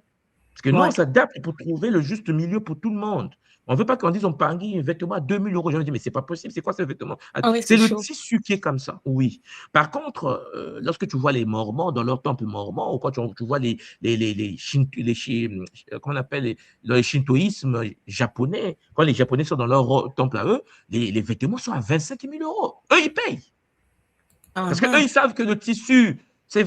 Parce que nous, on Ouais. s'adapte pour trouver le juste milieu pour tout le monde. On ne veut pas qu'on dise on parie un vêtement à 2 000 euros. Je me dis, mais c'est pas possible. C'est quoi ce vêtement? Ah oui, C'est c'est le chaud. tissu qui est comme ça. Oui. Par contre, lorsque tu vois les Mormons dans leur temple mormon, ou quand tu vois comment on appelle le shintoïsme japonais, quand les Japonais sont dans leur temple à eux, les vêtements sont à 25 000 euros. Eux, ils payent. Parce qu'eux, Mhm. ils savent que le tissu, c'est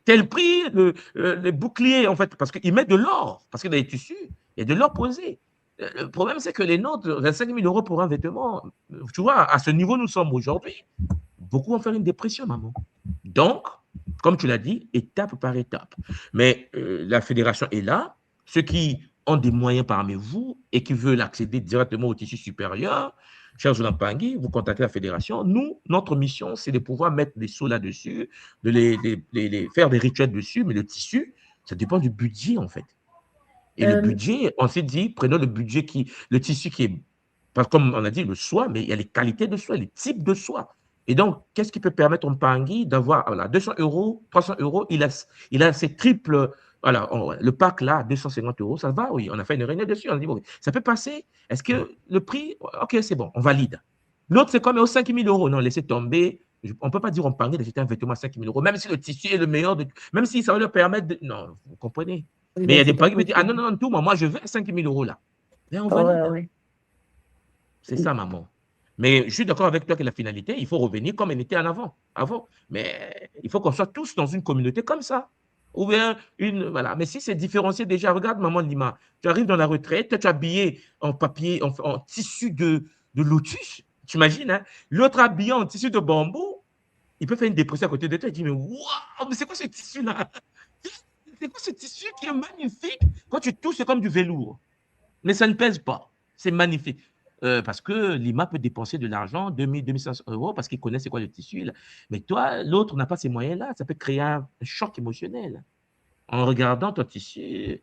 tel prix, le bouclier, en fait, parce qu'ils mettent de l'or. Parce que dans les tissus, il y a de l'or posé. Le problème, c'est que les nôtres, 25 000 euros pour un vêtement, tu vois, à ce niveau, nous sommes aujourd'hui. Beaucoup vont faire une dépression, maman. Donc, comme tu l'as dit, étape par étape. Mais la fédération est là. Ceux qui ont des moyens parmi vous et qui veulent accéder directement au tissu supérieur, chers Pangui, vous contactez la fédération. Nous, notre mission, c'est de pouvoir mettre des seaux là-dessus, de faire des rituels dessus, mais le tissu, ça dépend du budget, en fait. Et le Euh, budget, on s'est dit, prenons le tissu qui est, comme on a dit, le soie, mais il y a les qualités de soie, les types de soie. Et donc, qu'est-ce qui peut permettre au Pangui d'avoir, voilà, 200 euros, 300 euros, il a ces triples, voilà, le pack là, 250 euros, ça va, oui, on a fait une réunion dessus, on a dit, bon, ça peut passer. Est-ce que le prix, ok, c'est bon, on valide. L'autre, c'est comme, 5 000 euros, non, laissez tomber. On ne peut pas dire au Pangui d'acheter un vêtement à 5 000 euros, même si le tissu est le meilleur, même si ça va leur permettre de, non, vous comprenez. Oui, Mais il y mais a c'est des pas paris qui me disent, ah non, possible. non, non, tout, moi, je veux 5 000 euros là. Et on Ouais, valide. ouais. C'est ça, maman. Mais je suis d'accord avec toi que la finalité, il faut revenir comme elle était en avant. Mais il faut qu'on soit tous dans une communauté comme ça. Ou bien voilà. Mais si c'est différencié déjà, regarde, maman Lima, tu arrives dans la retraite, tu es habillé en papier, en tissu de lotus. Tu imagines, hein? L'autre habillé en tissu de bambou, il peut faire une dépression à côté de toi. Il dit, mais waouh, mais c'est quoi ce tissu-là? C'est quoi ce tissu qui est magnifique? Quand tu touches, c'est comme du velours. Mais ça ne pèse pas. C'est magnifique. Parce que Lima peut dépenser de l'argent, 2000, 2500 euros, parce qu'il connaît c'est quoi le tissu. Là. Mais toi, l'autre n'a pas ces moyens-là. Ça peut créer un choc émotionnel. En regardant ton tissu,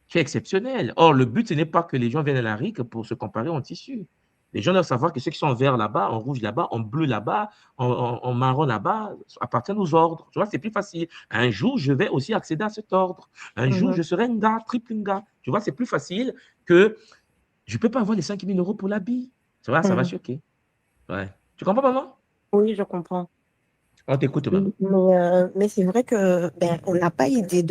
qui est exceptionnel. Or, le but, ce n'est pas que les gens viennent à la RIC pour se comparer en tissu. Les gens doivent savoir que ceux qui sont en vert là-bas, en rouge là-bas, en bleu là-bas, en marron là-bas, appartiennent aux ordres. Tu vois, c'est plus facile. Un jour, je vais aussi accéder à cet ordre. Un jour, je serai un gars, triple gars. Tu vois, c'est plus facile que je ne peux pas avoir les 5 000 euros pour l'habit. Tu vois, ça va choquer. Ouais. Tu comprends, maman? Oui, je comprends. On t'écoute, maman. Mais c'est vrai que on n'a pas idée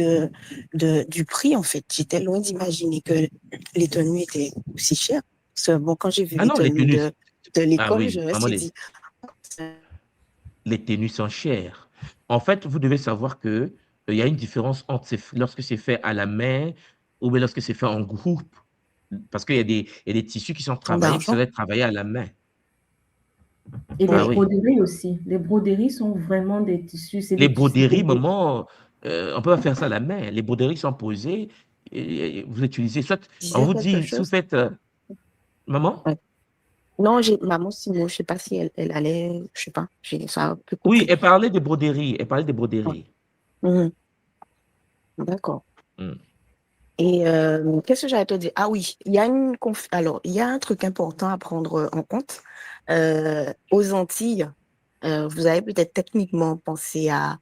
du prix, en fait. J'étais loin d'imaginer que les tenues étaient aussi chères. Parce que, bon, quand j'ai vu Ah les non, les tenues tenues. de Ah l'école, oui, je me maman, suis dit, les tenues sont chères. En fait, vous devez savoir que il y a une différence entre lorsque c'est fait à la main ou bien lorsque c'est fait en groupe. Parce qu'il y a il y a des tissus qui sont tant travaillés, qui d'argent. seraient travaillés à la main. Et les Ah oui. broderies aussi. Les broderies sont vraiment des tissus, c'est Les des tissus broderies, de maman, on ne peut pas faire ça à la main. Les broderies sont posées et vous utilisez, soit on Disais vous quelque dit, si vous chose. faites, maman? Ouais. Non, maman Simo, je sais pas si elle allait, je sais pas, ça a un peu Oui, coupé. elle parlait des broderies. Elle parlait des Ouais. broderies. Mhm. D'accord. Mm. Et qu'est-ce que j'allais te dire? Ah oui, alors, il y a un truc important à prendre en compte. Aux Antilles, vous avez peut-être techniquement pensé à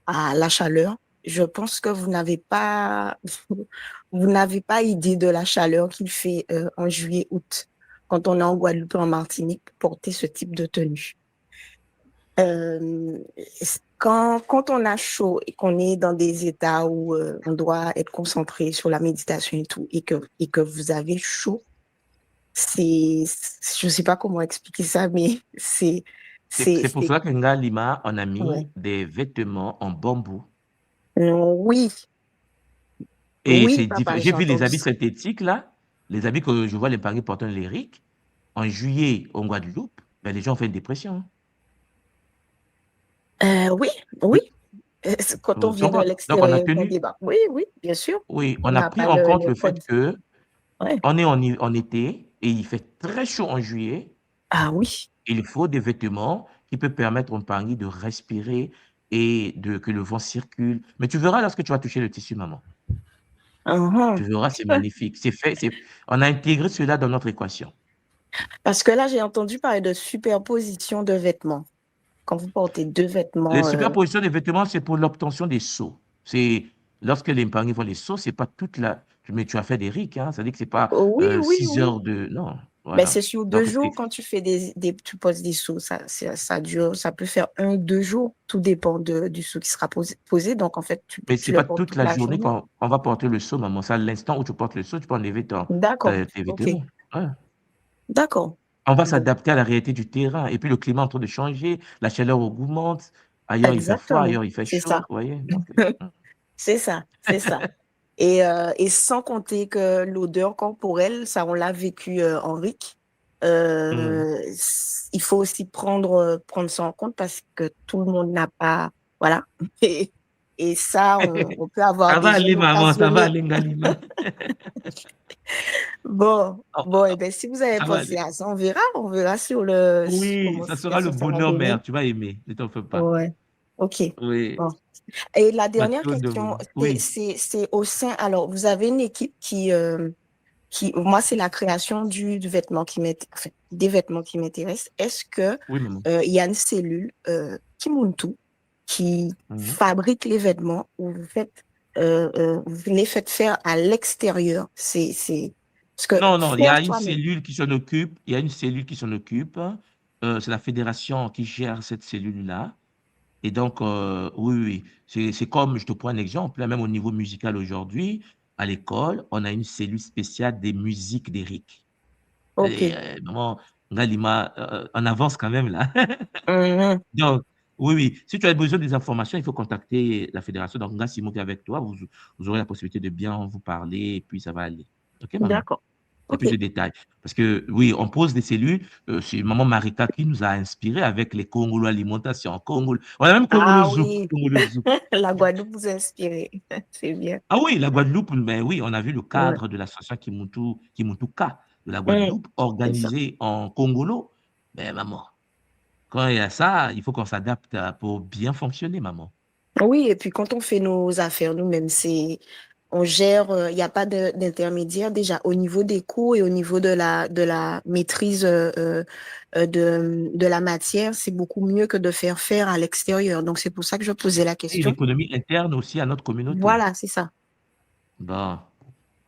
la chaleur. Je pense que vous n'avez pas, vous n'avez pas idée de la chaleur qu'il fait en juillet, août, quand on est en Guadeloupe et en Martinique pour porter ce type de tenue. Euh, quand on a chaud et qu'on est dans des états où on doit être concentré sur la méditation et tout, et que vous avez chaud, je sais pas comment expliquer ça, mais C'est pour cela que Nga Lima, on a ouais. mis des vêtements en bambou. Oui, Et oui, c'est papa, j'ai j'ai vu les entendu habits ça. synthétiques là, les habits que je vois les Paris portant les RIC, en juillet en Guadeloupe, ben, les gens ont fait une dépression. Hein. Oui, oui. Quand on Vous vient de comprenez? Donc on a l'extérieur, on tenu, débat. Oui, oui, bien sûr. oui, On on a n'a pris pas en compte le le fait code. que Ouais. on est en été et il fait très chaud en juillet. Ah oui. Il faut des vêtements qui peuvent permettre au Paris de respirer et que le vent circule. Mais tu verras lorsque tu vas toucher le tissu, maman. Mhm. Tu verras, c'est magnifique. C'est fait, on a intégré cela dans notre équation. Parce que là, j'ai entendu parler de superposition de vêtements. Quand vous portez deux Les vêtements, superpositions des vêtements, c'est pour l'obtention des sauts. C'est lorsque les épargnants font les sauts, c'est pas toute la. Mais tu as fait des RIC, hein, ça veut dire que c'est pas oui, oui, 6 oui. heures de. Non, Ben, voilà. c'est sur deux Donc, jours quand tu fais tu poses des sauts. Ça dure, ça peut faire 1, 2 jours. Tout dépend du saut qui sera posé. Donc, en fait, mais tu c'est le pas portes toute toute la la journée journée. qu'on va porter le saut, maman. C'est à l'instant où tu portes le saut, tu peux enlever D'accord. tes OK. vêtements. Ouais. D'accord. On va Bon. s'adapter à la réalité du terrain. Et puis, le climat est en train de changer, la chaleur augmente. Ailleurs, il fait froid, Exactement. ailleurs, il fait C'est ça. chaud. Vous voyez? Donc, C'est ça. C'est ça. Et sans compter que l'odeur corporelle, ça, on l'a vécu en RIC. Il faut aussi prendre ça en compte parce que tout le monde n'a pas. Voilà. Et ça, on peut avoir ça va des aller, zones maman, ça va occasionnées. aller, Ngalima. Oh, Bon, et ben, si vous avez ça va pensé aller. à ça, on verra Oui, ça sera qu'est-ce le que ça va bonheur donner. mère. Tu vas aimer. Ne t'en fais pas. Ouais. OK. Oui. Bon. Et la dernière Bateau de question, Oui. c'est au sein. Alors, vous avez une équipe moi, c'est la création du vêtement enfin, des vêtements qui m'intéressent. Est-ce que Oui, maman. il y a une cellule Kimuntu qui Mhm. fabrique les vêtements ou vous les faites faire à l'extérieur? Parce que Non, non, il y faire a une toi-même. cellule qui s'en occupe. Il y a une cellule qui s'en occupe. C'est la fédération qui gère cette cellule-là. Et donc, oui, oui, oui. C'est comme, je te prends un exemple, là, même au niveau musical aujourd'hui, à l'école, on a une cellule spéciale des musiques d'Eric. Et OK. maman, Ngalima, on avance quand même là. Mhm. Donc, oui, oui. Si tu as besoin des informations, il faut contacter la fédération. Donc, Nga Simon qui est avec toi, vous aurez la possibilité de bien vous parler et puis ça va aller. OK, maman? D'accord. Il y a plus Ok. de détails. Parce que, oui, on pose des cellules. C'est Maman Marika qui nous a inspiré avec les Congolo Alimentation. Congolo. On a même Congolo Ah Zouk. oui, Congolo Zouk. la Guadeloupe vous a inspiré. C'est bien. Ah oui, la Guadeloupe, mais oui, on a vu le Ouais. cadre de l'association Kimutuka de la Mm, Guadeloupe c'est ça. organisée en Congolo. Mais maman, quand il y a ça, il faut qu'on s'adapte pour bien fonctionner, maman. Oui, et puis quand on fait nos affaires nous-mêmes, on gère, il n'y a pas d'intermédiaire déjà au niveau des coûts et au niveau de la maîtrise de la matière, c'est beaucoup mieux que de faire faire à l'extérieur. Donc c'est pour ça que je posais la Et une question. économie interne aussi à notre communauté. Voilà, c'est ça. Bon,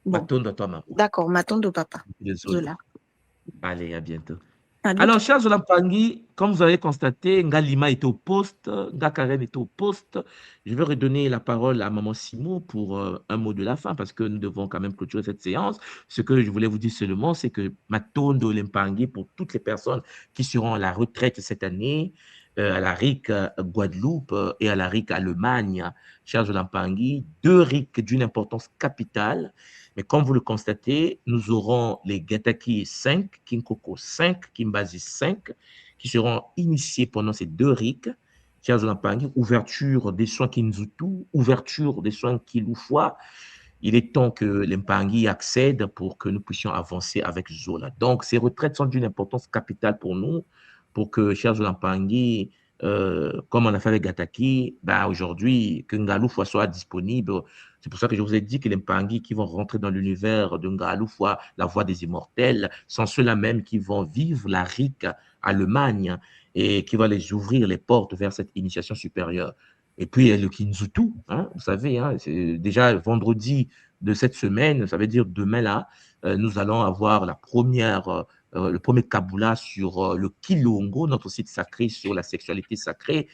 Bon, bâton de toi, maman. d'accord, m'attendre au papa. Désolé. Zola. Allez, à bientôt. À Alors, bientôt. chers Pangui, comme vous avez constaté, Ngalima est au poste, Ngakaren est au poste. Je vais redonner la parole à Maman Simon pour un mot de la fin parce que nous devons quand même clôturer cette séance. Ce que je voulais vous dire seulement, c'est que Matondo Lempangui, pour toutes les personnes qui seront à la retraite cette année, à la RIC Guadeloupe et à la RIC Allemagne, chers Pangui, deux RIC d'une importance capitale. Mais comme vous le constatez, nous aurons les Gataki 5, Kinkoko 5, Kimbazi 5, qui seront initiés pendant ces deux RIC. Chers Olampangi, ouverture des soins Kinzutu, ouverture des soins Kiloufoua. Il est temps que l'Empangi accède pour que nous puissions avancer avec Zola. Donc, ces retraites sont d'une importance capitale pour nous, pour que, chers Olampangi, comme on a fait avec Gataki, ben aujourd'hui, que Ngaloufwa soit disponible. C'est pour ça que je vous ai dit que les Mpangi qui vont rentrer dans l'univers de Ngaloufwa, la voie des immortels, sont ceux-là même qui vont vivre la RIC Allemagne et qui va les ouvrir les portes vers cette initiation supérieure. Et puis, il y a le Kinzutu, hein, vous savez, hein, c'est déjà vendredi de cette semaine, ça veut dire demain là, nous allons avoir le premier Kabula sur le Kilongo, notre site sacré sur la sexualité sacrée,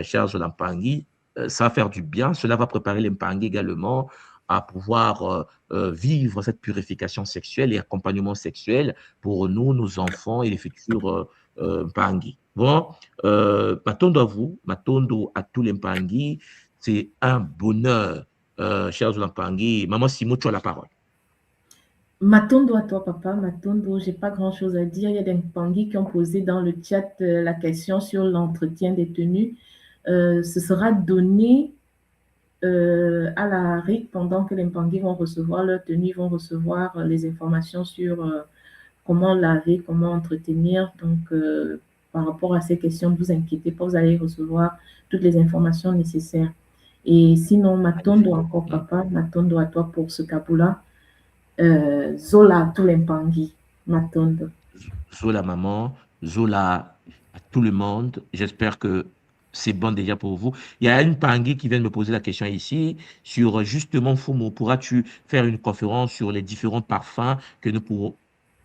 chers Olampangi. Ça va faire du bien. Cela va préparer les Mpangi également à pouvoir vivre cette purification sexuelle et accompagnement sexuel pour nous, nos enfants et les futurs Mpangi. Bon, Matondo à vous, Matondo à tous les Mpangi. C'est un bonheur, chers Olampangi. Maman Simo, tu as la parole. Matondo à toi, papa. Matondo, j'ai pas grand-chose à dire. Il y a des Mpangi qui ont posé dans le chat la question sur l'entretien des tenues. Ce sera donné à la RIC pendant que les Mpangi vont recevoir leur tenue, vont recevoir les informations sur comment laver, comment entretenir. Donc, par rapport à ces questions, ne vous inquiétez pas, vous allez recevoir toutes les informations nécessaires. Et sinon, Matondo encore, papa. Matondo à toi pour ce cabou-là. Zola tous les Mpangi, Matondo. Zola maman, Zola à tout le monde. J'espère que c'est bon déjà pour vous. Il y a une Pangui qui vient de me poser la question ici sur justement, Fumo, pourras-tu faire une conférence sur les différents parfums que nous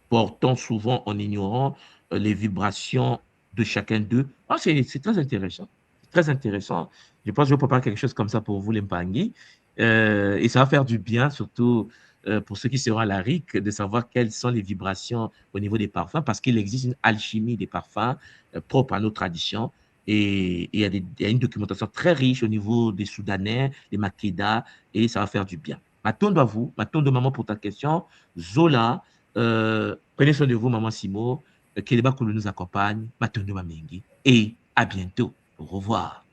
portons souvent en ignorant les vibrations de chacun d'eux? Ah, c'est très intéressant. Très intéressant. Je pense que je vais préparer quelque chose comme ça pour vous, les Pangui. Et ça va faire du bien, surtout pour ceux qui seront à la RIC, de savoir quelles sont les vibrations au niveau des parfums, parce qu'il existe une alchimie des parfums propre à nos traditions. Et il y a une documentation très riche au niveau des Soudanais, des Makeda, et ça va faire du bien. Matondo à vous, Matondo maman pour ta question. Zola, prenez soin de vous, maman Simo. Keleba Koulou nous accompagne. Matondo Mamengi. Et à bientôt. Au revoir.